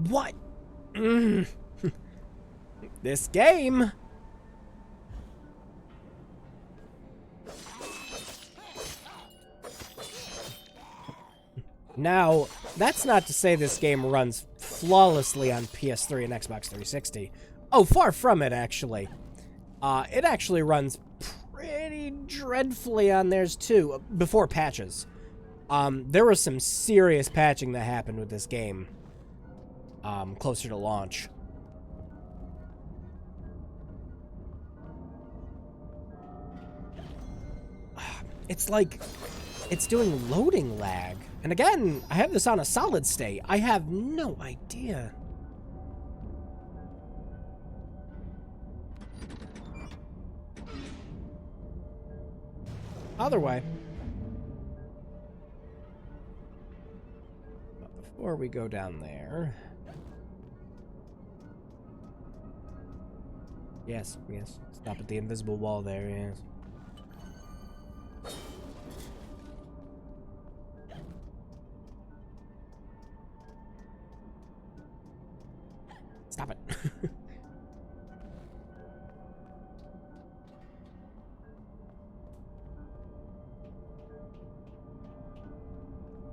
What? This game. Now, that's not to say this game runs flawlessly on PS3 and Xbox 360. Oh, far from it, actually. It actually runs pretty dreadfully on theirs, too, before patches. There was some serious patching that happened with this game. Closer to launch. It's like, it's doing loading lag. And again, I have this on a solid state. I have no idea. Other way. But before we go down there... Yes, yes. Stop at the invisible wall there, yes. Stop it.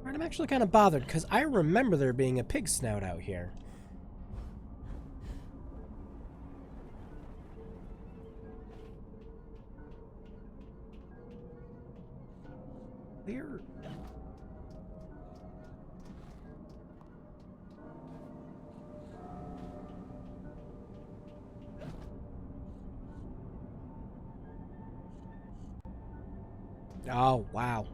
Alright, I'm actually kind of bothered, because I remember there being a pig snout out here. Where? Oh, wow.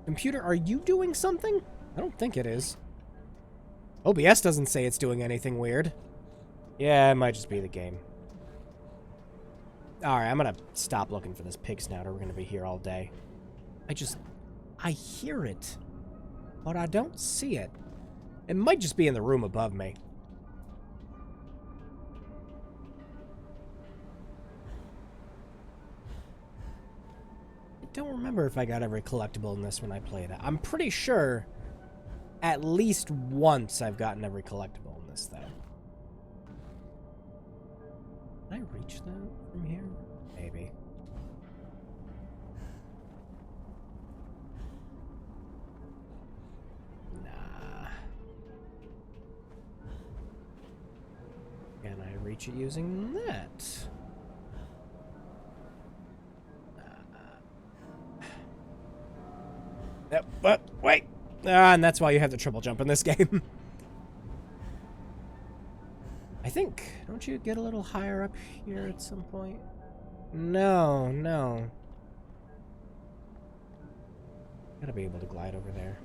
Computer, are you doing something? I don't think it is. OBS doesn't say it's doing anything weird. Yeah, it might just be the game. Alright, I'm gonna stop looking for this pig snouter. We're gonna be here all day. I hear it, but I don't see it. It might just be in the room above me. I don't remember if I got every collectible in this when I played it. I'm pretty sure at least once I've gotten every collectible in this thing. Can I reach that from here? Maybe. Nah. Can I reach it using that? Yep, but wait. And that's why you have the triple jump in this game. I think, don't you get a little higher up here at some point? No, no. Gotta be able to glide over there.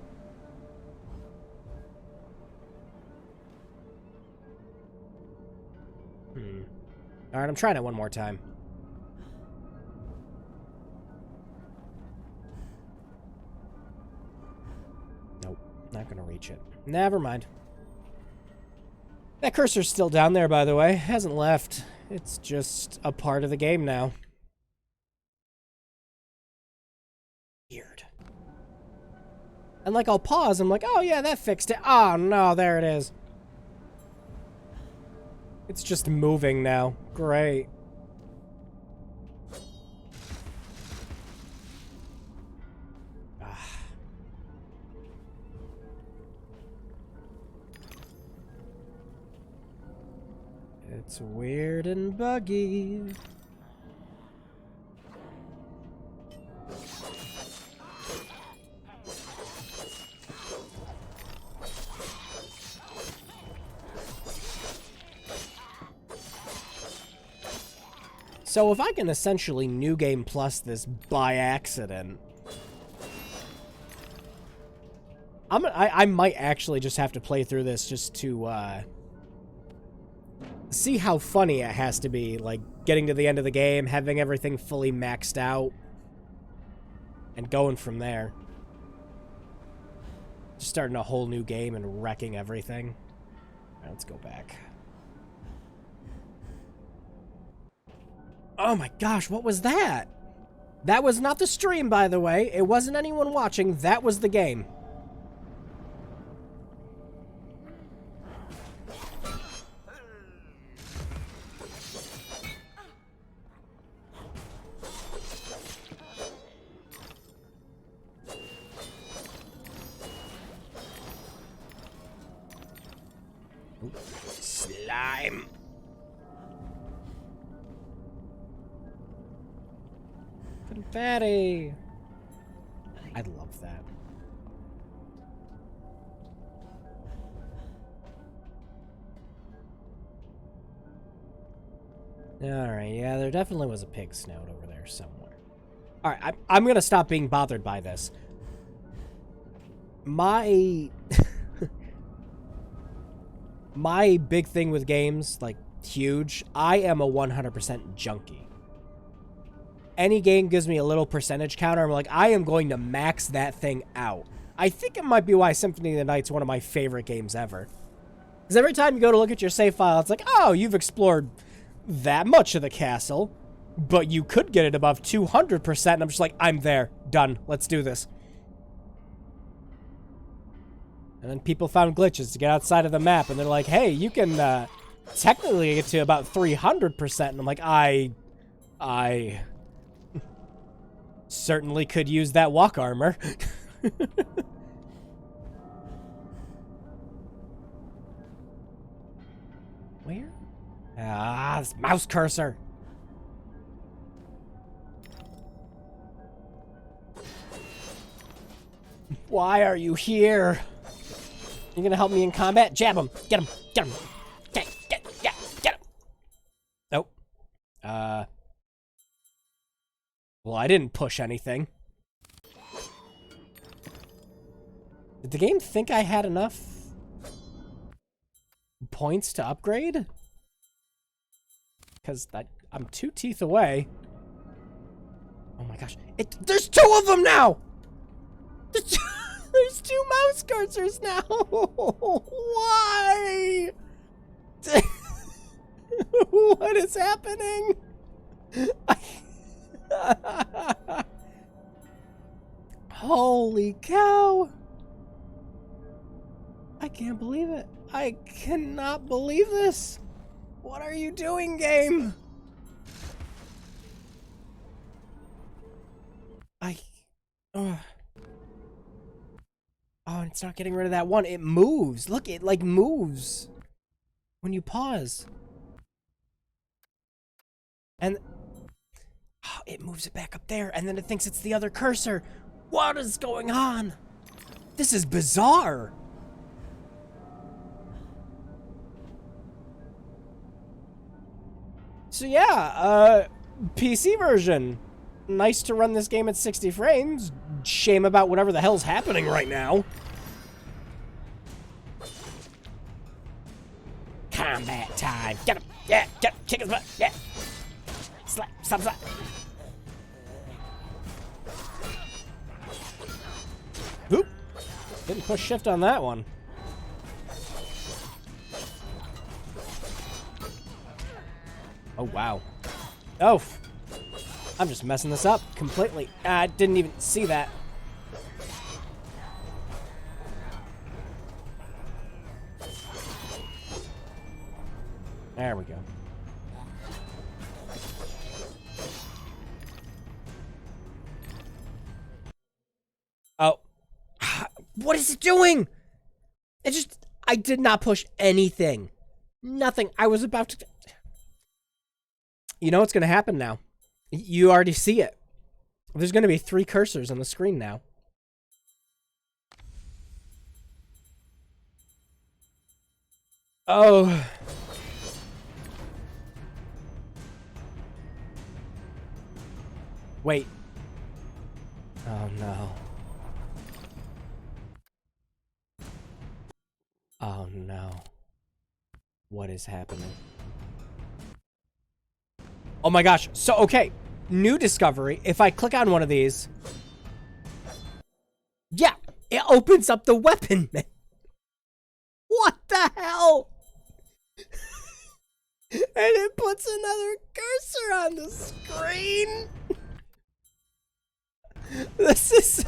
Alright, I'm trying it one more time. not gonna reach it. Never mind. That cursor's still down there, by the way. Hasn't left. It's just a part of the game now. Weird. And like, I'll pause, I'm like, oh yeah, that fixed it. Oh no, there it is. It's just moving now. Great. It's weird and buggy. So if I can essentially New Game Plus this by accident, I might actually just have to play through this just to see how funny it has to be, like getting to the end of the game, having everything fully maxed out, and going from there. Just starting a whole new game and wrecking everything. All right, let's go back. Oh my gosh, what was that? That was not the stream, by the way. It wasn't anyone watching. That was the game. Slime. Confetti. I love that. Alright, yeah, there definitely was a pig snout over there somewhere. Alright, I'm gonna stop being bothered by this. My... My big thing with games, like, huge, I am a 100% junkie. Any game gives me a little percentage counter, I'm like, I am going to max that thing out. I think it might be why Symphony of the Night's one of my favorite games ever. Because every time you go to look at your save file, it's like, oh, you've explored that much of the castle, but you could get it above 200%, and I'm just like, I'm there. Done. Let's do this. And then people found glitches to get outside of the map, and they're like, hey, you can technically get to about 300%, and I'm like, I certainly could use that walk armor. Where? Ah, this mouse cursor. Why are you here? You gonna help me in combat? Jab him! Get him! Get him! Get him! Nope. Well, I didn't push anything. Did the game think I had enough points to upgrade? Because I'm 2 teeth away. Oh my gosh. There's 2 of them now! There's 2 mouse cursors now! Why? What is happening? Holy cow! I can't believe it. I cannot believe this. What are you doing, game? Oh, and it's not getting rid of that one. It moves. Look, it like moves when you pause. And oh, it moves it back up there, and then it thinks it's the other cursor. What is going on? This is bizarre. So yeah, PC version. Nice to run this game at 60 frames. Shame about whatever the hell's happening right now. Combat time. Get him. Yeah, get him. Kick his butt. Yeah. Slap, slap, slap. Whoop. Didn't push shift on that one. Oh, wow. Oh! I'm just messing this up completely. I didn't even see that. There we go. Oh. What is it doing? It just... I did not push anything. Nothing. I was about to... You know what's going to happen now? You already see it. There's going to be 3 cursors on the screen now. Oh. Wait. Oh, no. Oh, no. What is happening? Oh my gosh. So, okay. New discovery. If I click on one of these... Yeah. It opens up the weapon. What the hell? And it puts another cursor on the screen. This is...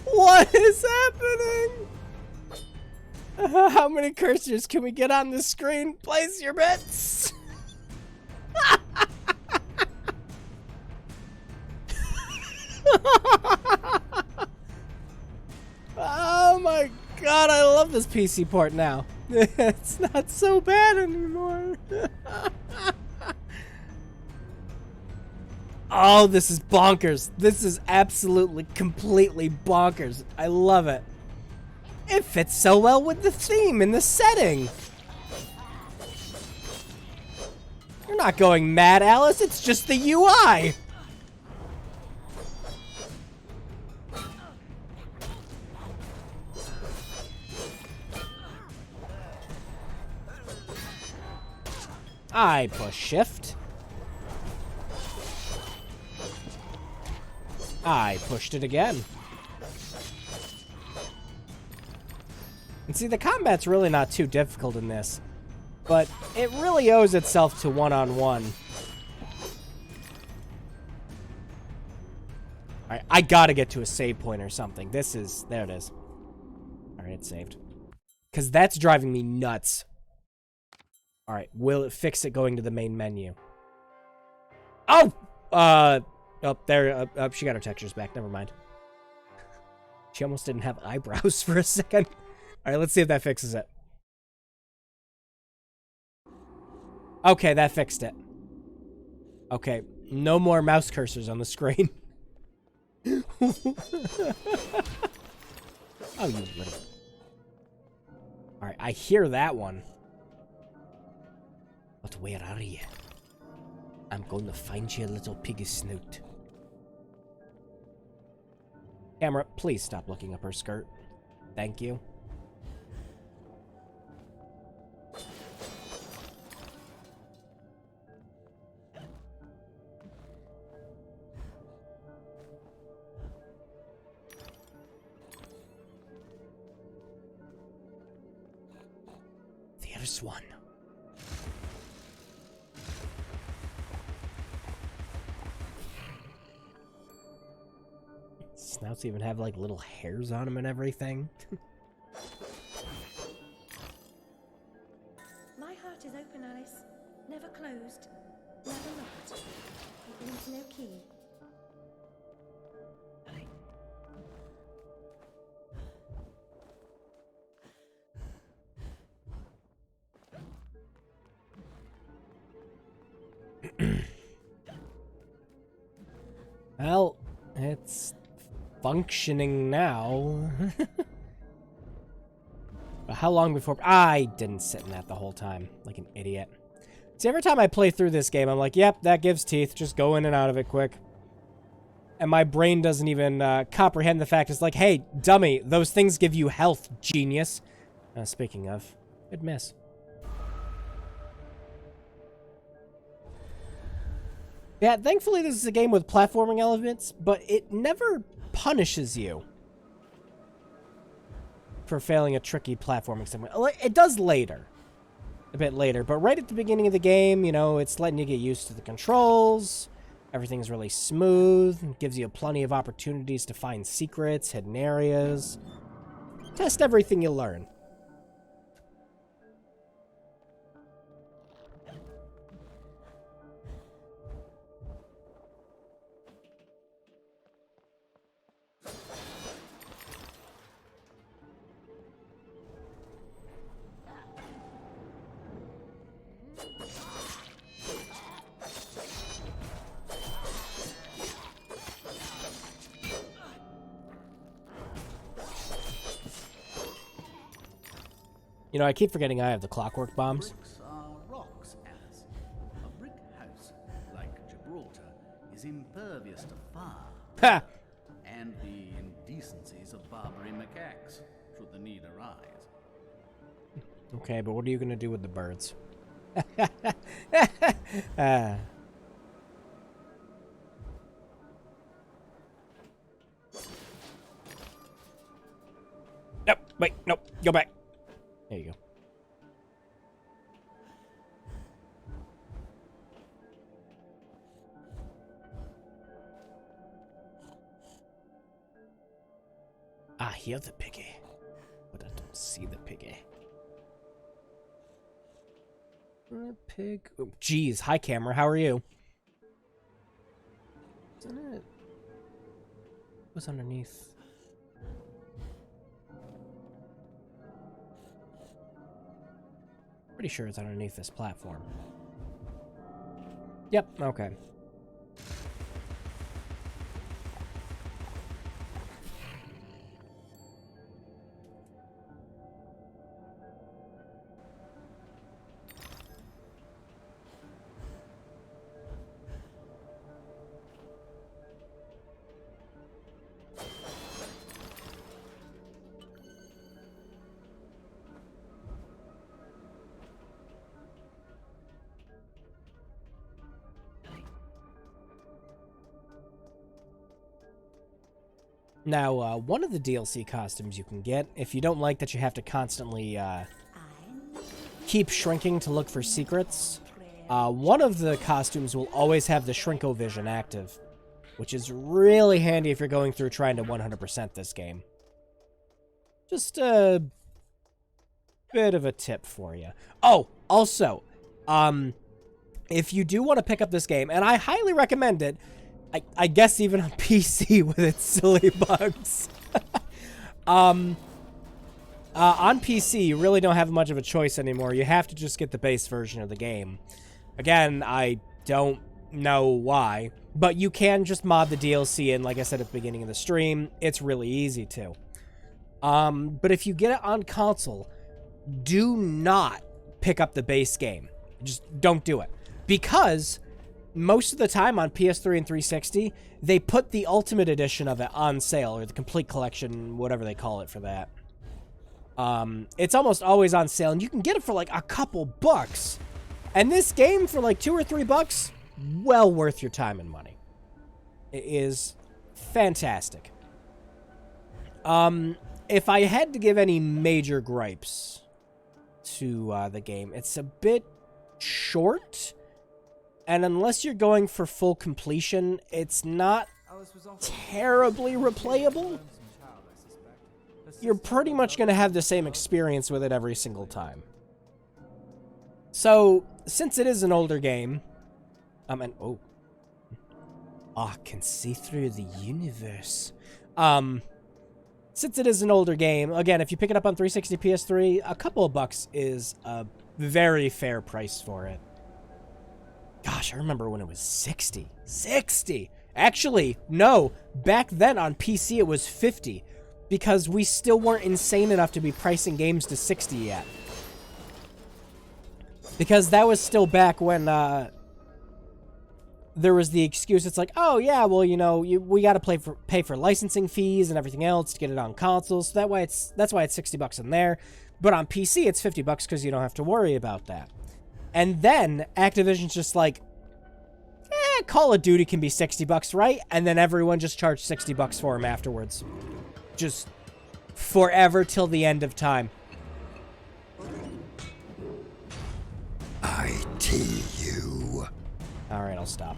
What is happening? How many cursors can we get on the screen? Place your bets. Oh my god, I love this PC port now. It's not so bad anymore. Oh, this is bonkers. This is absolutely, completely bonkers. I love it. It fits so well with the theme and the setting. You're not going mad, Alice. It's just the UI. I push shift. I pushed it again. And see, the combat's really not too difficult in this, but it really owes itself to one-on-one. Alright, I gotta get to a save point or something. This is... There it is. Alright, it's saved. Because that's driving me nuts. Alright, will it fix it going to the main menu? Oh! Oh, there. She got her textures back. Never mind. She almost didn't have eyebrows for a second. All right, let's see if that fixes it. Okay, that fixed it. Okay, no more mouse cursors on the screen. Oh, you little... All right, I hear that one. But where are you? I'm going to find you, little piggy snoot. Camera, please stop looking up her skirt. Thank you. There's one. Snouts even have like little hairs on them and everything. My heart is open, Alice. Never closed. Never locked. It needs no key. Well, it's functioning now. How long before... I didn't sit in that the whole time, like an idiot. See, every time I play through this game, I'm like, yep, that gives teeth. Just go in and out of it quick. And my brain doesn't even comprehend the fact. It's like, hey, dummy, those things give you health, genius. Speaking of, good miss. Yeah, thankfully this is a game with platforming elements, but it never punishes you for failing a tricky platforming segment. It does later. A bit later. But right at the beginning of the game, you know, it's letting you get used to the controls. Everything's really smooth. It gives you plenty of opportunities to find secrets, hidden areas. Test everything you learn. You know, I keep forgetting I have the clockwork bombs. Bricks are rocks, Alice. A brick house, like Gibraltar, is impervious to fire. Ha! And the indecencies of Barbary macaques, should the need arise. Okay, but what are you going to do with the birds? Nope, wait, nope, go back. There you go. I hear the piggy, but I don't see the piggy. Pig. Oh, geez. Hi, camera. How are you? Isn't it? What's underneath? Pretty sure it's underneath this platform. Yep. Okay. Now, one of the DLC costumes you can get, if you don't like that you have to constantly keep shrinking to look for secrets, one of the costumes will always have the Shrinko-Vision active, which is really handy if you're going through trying to 100% this game. Just a bit of a tip for you. Oh, also, if you do want to pick up this game, and I highly recommend it, I guess even on PC with its silly bugs. On PC, you really don't have much of a choice anymore. You have to just get the base version of the game. Again, I don't know why, but you can just mod the DLC in, like I said at the beginning of the stream. It's really easy to. But if you get it on console, do not pick up the base game. Just don't do it. Because most of the time on PS3 and 360, they put the Ultimate Edition of it on sale, or the Complete Collection, whatever they call it for that. It's almost always on sale, and you can get it for like a couple bucks. And this game for like $2 or $3, well worth your time and money. It is fantastic. If I had to give any major gripes to the game, it's a bit short. And unless you're going for full completion, it's not terribly replayable. You're pretty much going to have the same experience with it every single time. So, since it is an older game, I can see through the universe. Since it is an older game, again, if you pick it up on 360 PS3, a couple of bucks is a very fair price for it. Gosh, I remember when it was 60. 60! Actually, no. Back then on PC it was 50. Because we still weren't insane enough to be pricing games to 60 yet. Because that was still back when there was the excuse. It's like, oh yeah, well, you know, we got to pay for licensing fees and everything else to get it on consoles. So that's why it's $60 in there. But on PC it's $50 because you don't have to worry about that. And then Activision's just like, Call of Duty can be $60, right? And then everyone just charged $60 for him afterwards. Just forever till the end of time. IT you. Alright, I'll stop.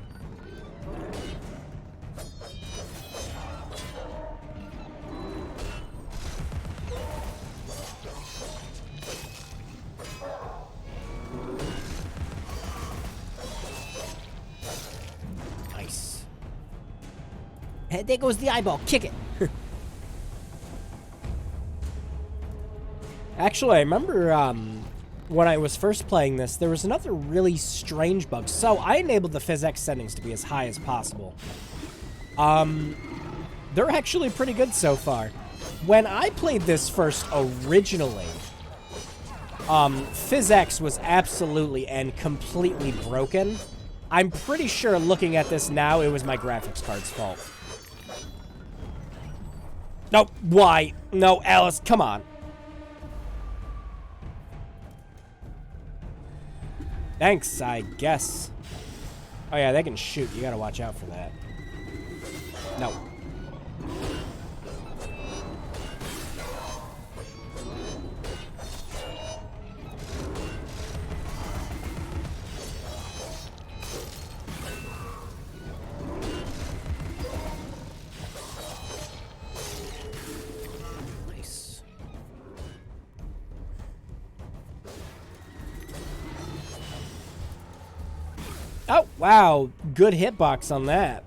Nice. Hey, there goes the eyeball. Kick it. Actually, I remember when I was first playing this, there was another really strange bug. So I enabled the physics settings to be as high as possible. They're actually pretty good so far. When I played this first originally, physics was absolutely and completely broken. I'm pretty sure looking at this now, it was my graphics card's fault. No, why? No, Alice, come on. Thanks, I guess. Oh yeah, they can shoot. You gotta watch out for that. No. Nice. Oh, wow. Good hitbox on that.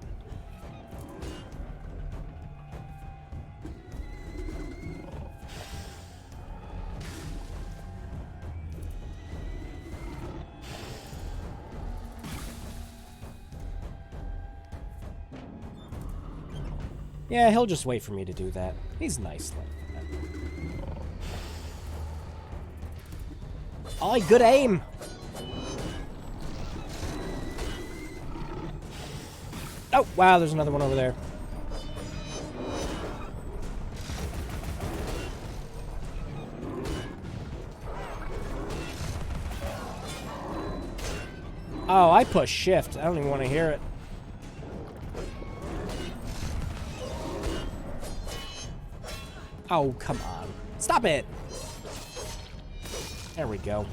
Yeah, he'll just wait for me to do that. He's nice like that. Oh, good aim! Oh, wow, there's another one over there. Oh, I push shift. I don't even want to hear it. Oh, come on. Stop it! There we go.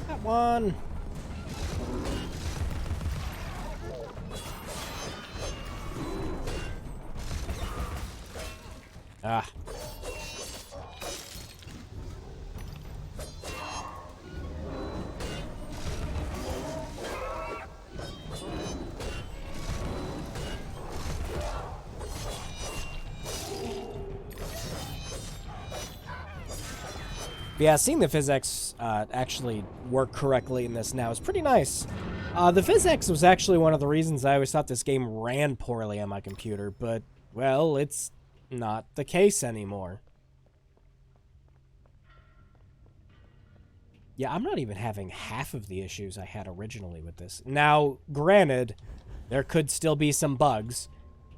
That one. Ah. Yeah, seeing the physics actually work correctly in this now is pretty nice. The physics was actually one of the reasons I always thought this game ran poorly on my computer, but, well, it's not the case anymore. Yeah, I'm not even having half of the issues I had originally with this. Now, granted, there could still be some bugs.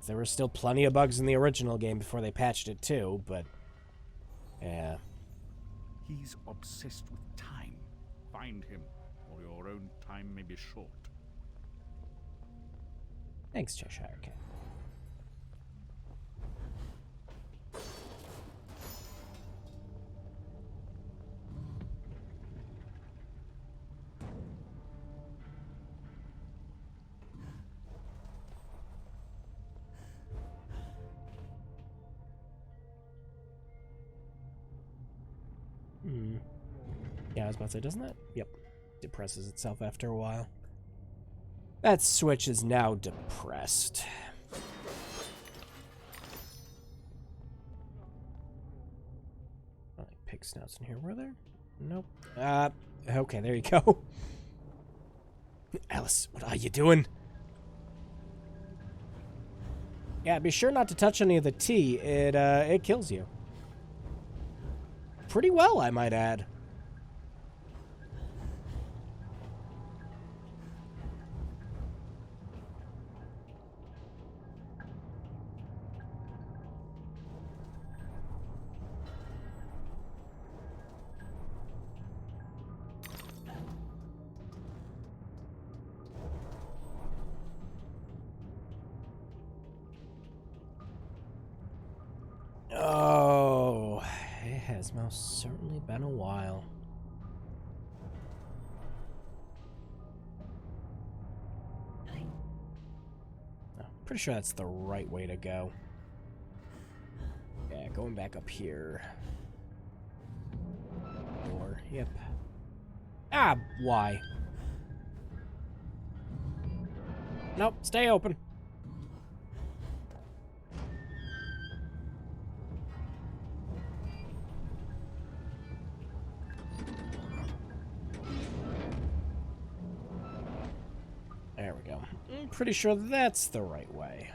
There were still plenty of bugs in the original game before they patched it too, but yeah. He's obsessed with time. Find him, or your own time may be short. Thanks, Cheshire Cat. Yeah, I was about to say, doesn't that? Yep. Depresses itself after a while. That switch is now depressed. Pig snouts in here, were there? Nope. Okay, there you go. Alice, what are you doing? Yeah, be sure not to touch any of the tea. It kills you. Pretty well, I might add. Most certainly been a while. Oh, pretty sure that's the right way to go. Yeah, going back up here. Door, yep. Ah, why? Nope, stay open. There we go. I'm pretty sure that's the right way.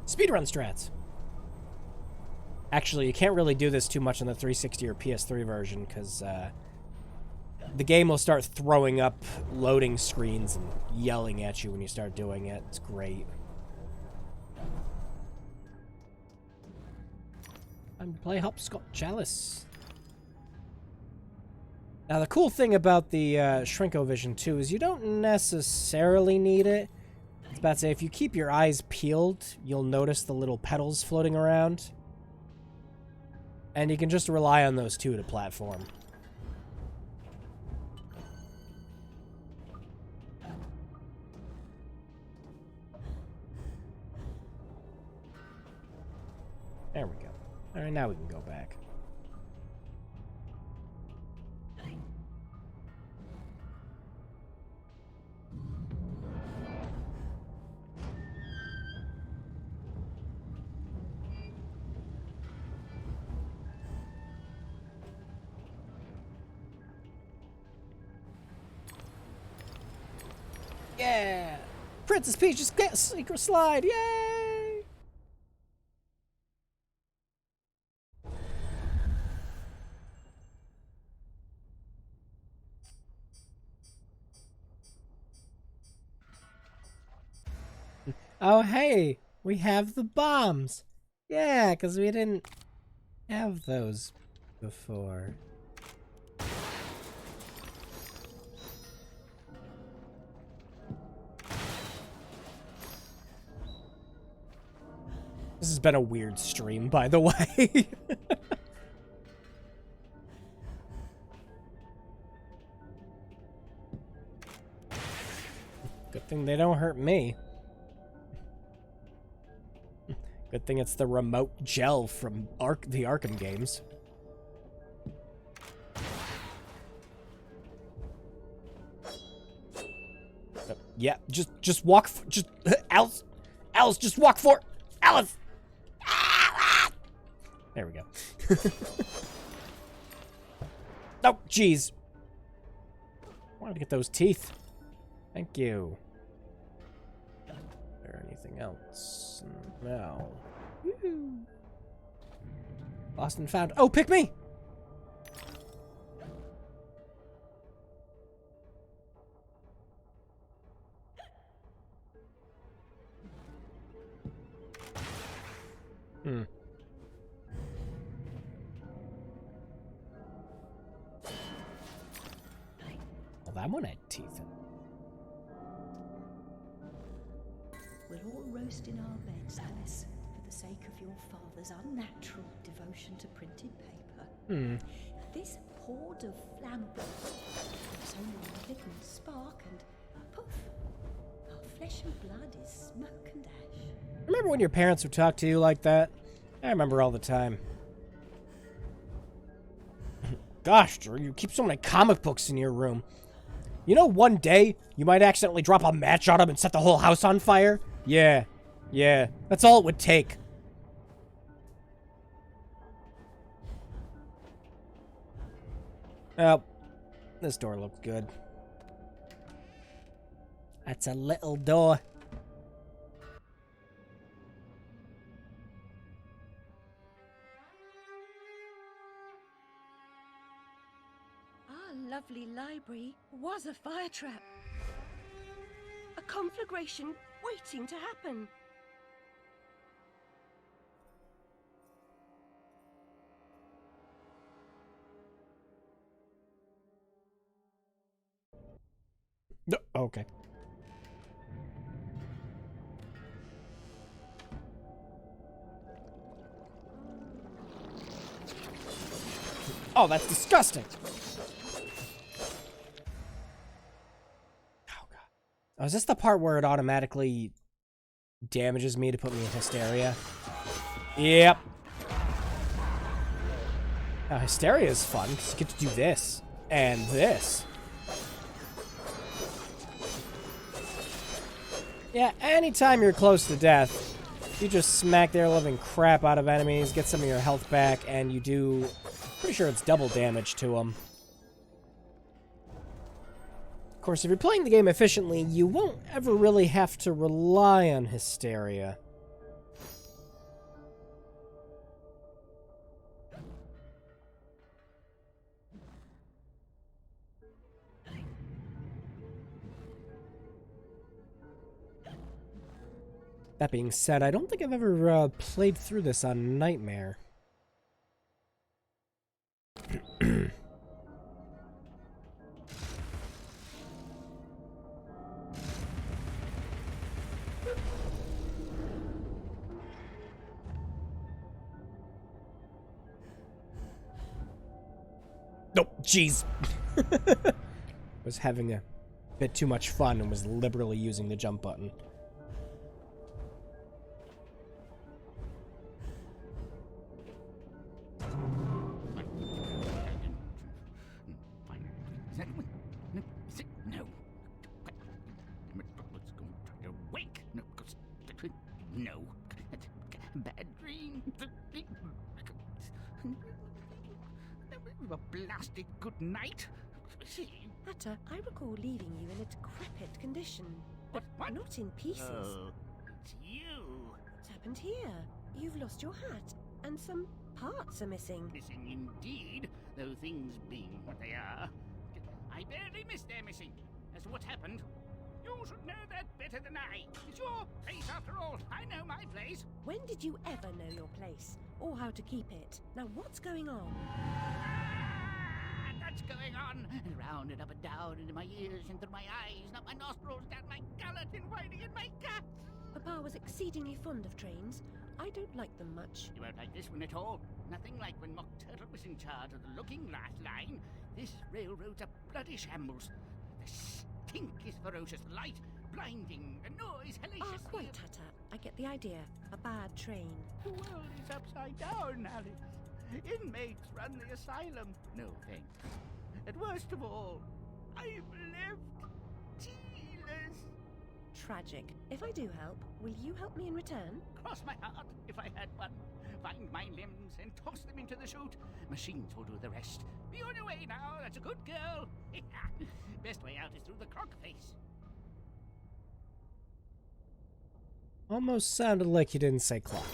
Speedrun strats. Actually, you can't really do this too much on the 360 or PS3 version, because the game will start throwing up loading screens and yelling at you when you start doing it. It's great. Time to play Hopscotch Chalice. Now, the cool thing about the Shrinkovision 2 is you don't necessarily need it. I was about to say, if you keep your eyes peeled, you'll notice the little petals floating around. And you can just rely on those two to platform. There we go. Alright, now we can go back. Yeah! Princess Peach just get a secret slide! Yay! Oh, hey! We have the bombs! Yeah, because we didn't have those before. This has been a weird stream, by the way. Good thing they don't hurt me. Good thing it's the remote gel from the Arkham games. Yeah, just walk. Alice, just walk for Alice. There we go. Oh, jeez. Wanted to get those teeth. Thank you. Is there anything else? No. Lost and found. Oh, pick me! Hmm. Well, that one had teeth in it. We're all roasting our beds, Alice, for the sake of your father's unnatural devotion to printed paper. Hmm. This horde of flammables gives only a malignant spark and poof, our flesh and blood is smoke and ash. Remember when your parents would talk to you like that? I remember all the time. Gosh, Drew, you keep so many comic books in your room. You know, one day, you might accidentally drop a match on them and set the whole house on fire? Yeah. That's all it would take. Oh, this door looks good. That's a little door. Our lovely library was a fire trap. A conflagration waiting to happen. Okay. Oh, that's disgusting. Oh, God. Oh, is this the part where it automatically damages me to put me in hysteria? Yep. Now, hysteria is fun, because you get to do this. And this. Yeah, anytime you're close to death, you just smack the living crap out of enemies, get some of your health back, and you do... Pretty sure it's double damage to them. Of course, if you're playing the game efficiently, you won't ever really have to rely on hysteria. That being said, I don't think I've ever played through this on Nightmare. Nope, jeez. Was having a bit too much fun and was liberally using the jump button. No. Wake. No. Bad dream. A blasted good night. Hatter, I recall leaving you in a decrepit condition, but not in pieces. Oh, it's you. What's happened here? You've lost your hat, and some parts are missing. Missing indeed, though things being what they are. I barely missed their missing. As to what happened, you should know that better than I. It's your place after all. I know my place. When did you ever know your place, or how to keep it? Now what's going on? That's going on. And round and up and down into my ears, and through my eyes, up my nostrils, down my gullet, and whining in my guts. Papa was exceedingly fond of trains. I don't like them much. You won't like this one at all. Nothing like when Mock Turtle was in charge of the looking glass line. This railroad's a bloody shambles. The stink is ferocious, the light blinding, the noise hellacious. Quite, Hatter. I get the idea. A bad train. The world is upside down, Alice. Inmates run the asylum. No thanks. And worst of all, I'm left tealess. Tragic. If I do help, will you help me in return? Cross my heart, if I had one. Find my limbs and toss them into the chute. Machines will do the rest. Be on your way now, that's a good girl. Best way out is through the clock face. Almost sounded like you didn't say clock.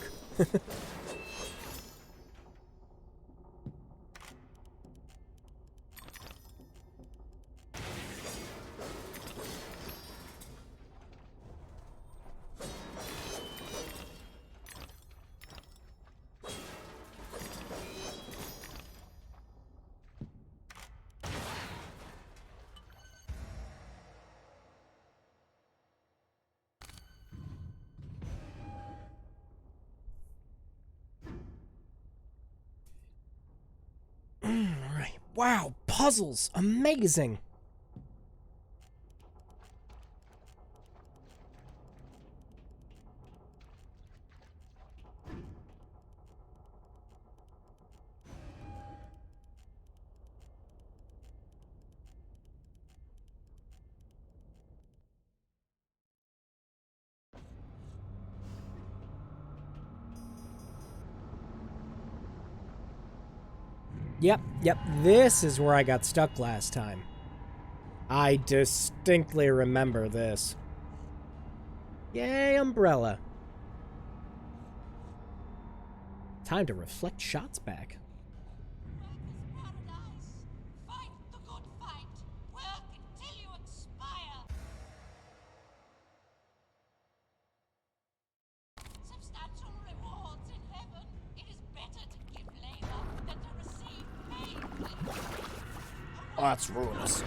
Right. Wow, puzzles! Amazing! Yep, this is where I got stuck last time. I distinctly remember this. Yay, umbrella. Time to reflect shots back. Fight the good fight. Work until you expire. Substantial rewards in heaven. It is better to give labor than to receive pain. Oh, that's ruinous.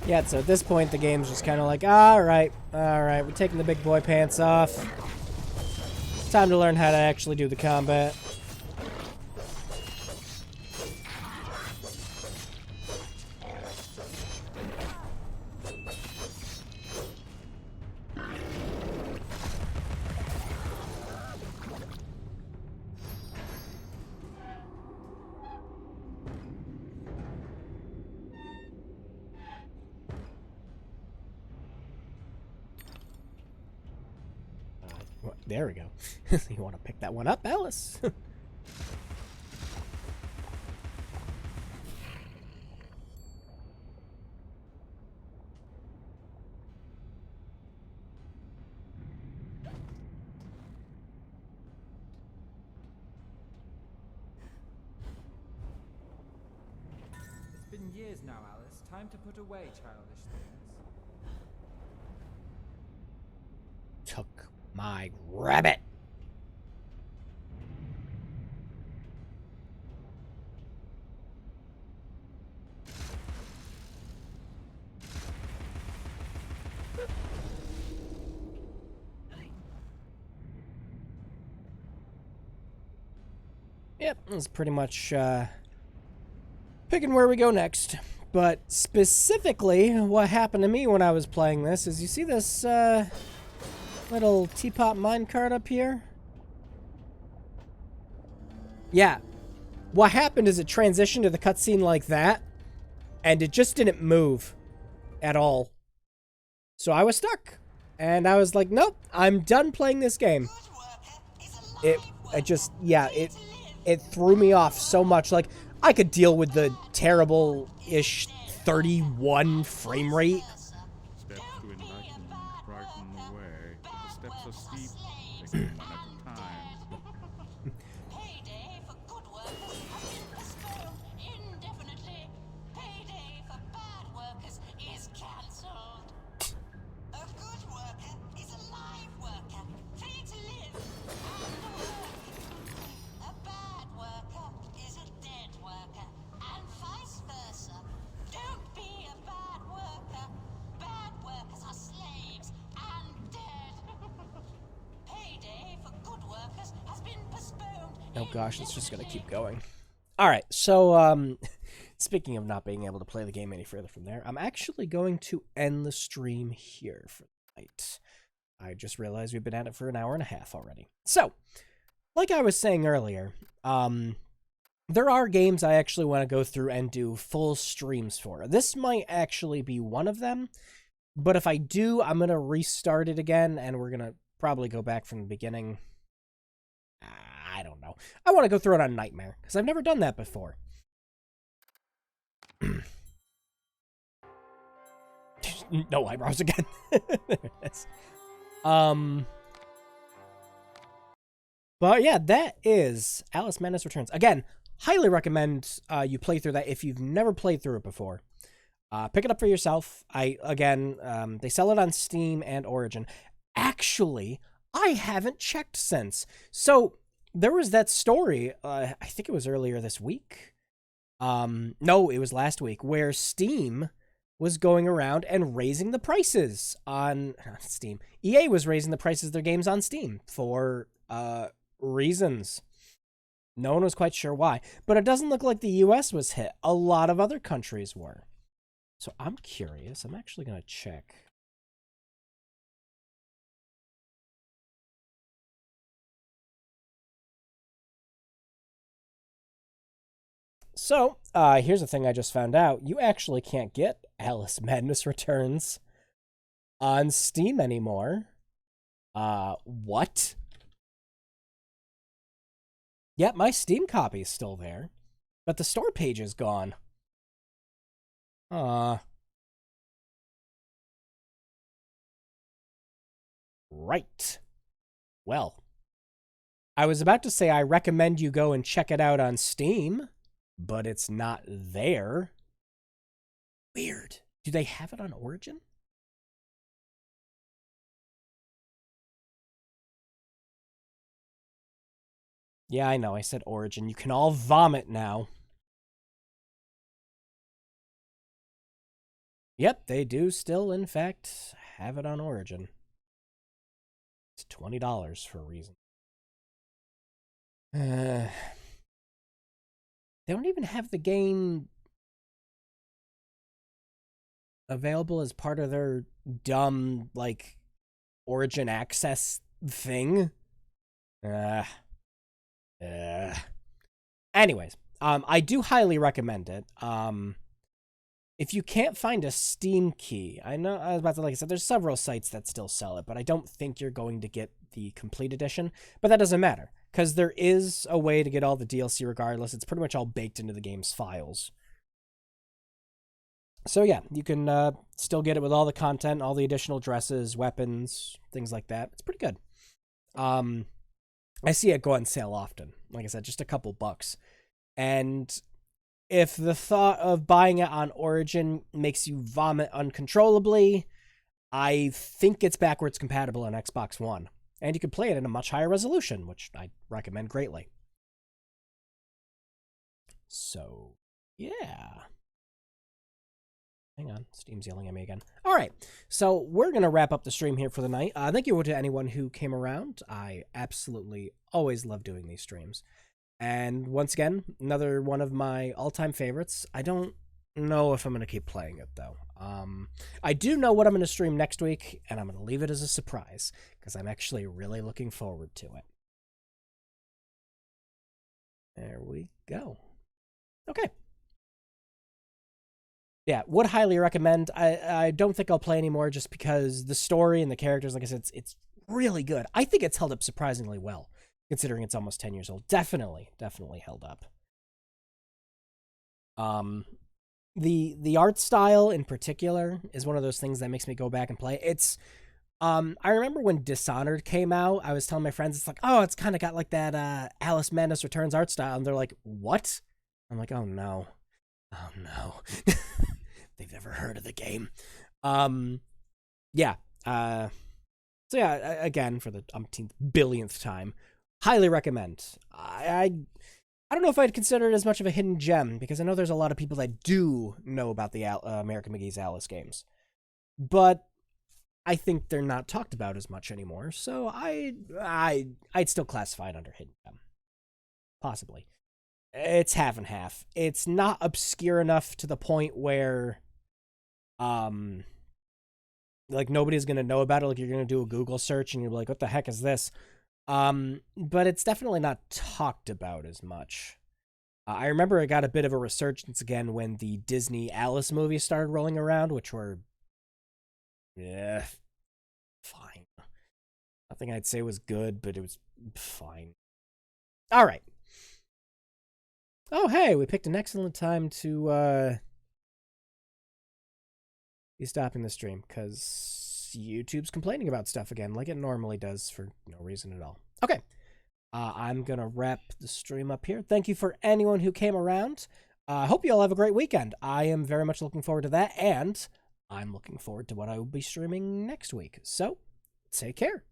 Yeah, so at this point, the game's just kind of like, alright, we're taking the big boy pants off. It's time to learn how to actually do the combat. There we go. You want to pick that one up, Alice? It's been years now, Alice. Time to put away childish things. Took my rabbit. Yep, that's pretty much picking where we go next. But specifically, what happened to me when I was playing this is, you see this little teapot minecart up here? Yeah. What happened is it transitioned to the cutscene like that, and it just didn't move at all. So I was stuck. And I was like, nope, I'm done playing this game. It threw me off so much. Like, I could deal with the terrible-ish 31 frame rate. Steps to enlighten, brighten the way. But the steps are steep. Take them one at a time. Payday for good workers has been postponed indefinitely. Payday for bad workers is cancelled. A good worker is a live worker, free to live and work. A bad worker is a dead worker, and vice versa. Don't be a bad worker. Bad workers are slaves and dead. Payday for good workers has been postponed. Oh gosh, it's just gonna keep going. Alright, so, speaking of not being able to play the game any further from there, I'm actually going to end the stream here for the night. I just realized we've been at it for an hour and a half already. So, like I was saying earlier, there are games I actually want to go through and do full streams for. This might actually be one of them, but if I do, I'm going to restart it again, and we're going to probably go back from the beginning. I don't know. I want to go through it on Nightmare, because I've never done that before. No eyebrows again. There it is. But yeah, that is Alice Madness Returns. Again, highly recommend you play through that if you've never played through it before. Pick it up for yourself. They sell it on Steam and Origin. Actually, I haven't checked since. So there was that story, I think it was earlier this week. No, it was last week, where Steam was going around and raising the prices on Steam. EA was raising the prices of their games on Steam for reasons. No one was quite sure why, but it doesn't look like the US was hit. A lot of other countries were. So I'm curious. I'm actually going to check. So, here's the thing I just found out. You actually can't get Alice Madness Returns on Steam anymore. What? Yeah, my Steam copy is still there, but the store page is gone. Right. Well, I was about to say I recommend you go and check it out on Steam, but it's not there. Weird. Do they have it on Origin? Yeah, I know. I said Origin. You can all vomit now. Yep, they do still, in fact, have it on Origin. It's $20 for a reason. They don't even have the game available as part of their dumb, like, Origin access thing. Anyways, I do highly recommend it. If you can't find a Steam key, I was about to, like I said, there's several sites that still sell it, but I don't think you're going to get the complete edition. But that doesn't matter, because there is a way to get all the DLC regardless. It's pretty much all baked into the game's files. So yeah, you can still get it with all the content, all the additional dresses, weapons, things like that. It's pretty good. I see it go on sale often. Like I said, just a couple bucks. And if the thought of buying it on Origin makes you vomit uncontrollably, I think it's backwards compatible on Xbox One. And you can play it in a much higher resolution, which I recommend greatly. So, yeah. Hang on, Steam's yelling at me again. All right, so we're going to wrap up the stream here for the night. Thank you to anyone who came around. I absolutely always love doing these streams. And once again, another one of my all-time favorites. I don't know if I'm going to keep playing it, though. I do know what I'm going to stream next week, and I'm going to leave it as a surprise, because I'm actually really looking forward to it. There we go. Okay. Yeah, would highly recommend. I don't think I'll play anymore just because the story and the characters, like I said, it's really good. I think it's held up surprisingly well, considering it's almost 10 years old. Definitely held up. The art style in particular is one of those things that makes me go back and play. It's I remember when Dishonored came out, I was telling my friends, it's like, oh, it's kind of got like that Alice Madness Returns art style, and they're like, what? I'm like, oh no. Oh no. They've never heard of the game. Yeah. So yeah, again, for the umpteenth billionth time, highly recommend. I don't know if I'd consider it as much of a hidden gem, because I know there's a lot of people that do know about the American McGee's Alice games. But I think they're not talked about as much anymore, so I'd still classify it under hidden gem. Possibly. It's half and half. It's not obscure enough to the point where like nobody's gonna know about it. Like you're gonna do a Google search and you're like, what the heck is this? But it's definitely not talked about as much. I remember it got a bit of a resurgence again when the Disney Alice movies started rolling around, which were fine. Nothing I'd say was good, but it was fine. All right. Oh, hey, we picked an excellent time to be stopping the stream, because YouTube's complaining about stuff again, like it normally does for no reason at all. Okay, I'm going to wrap the stream up here. Thank you for anyone who came around. I hope you all have a great weekend. I am very much looking forward to that, and I'm looking forward to what I will be streaming next week. So, take care.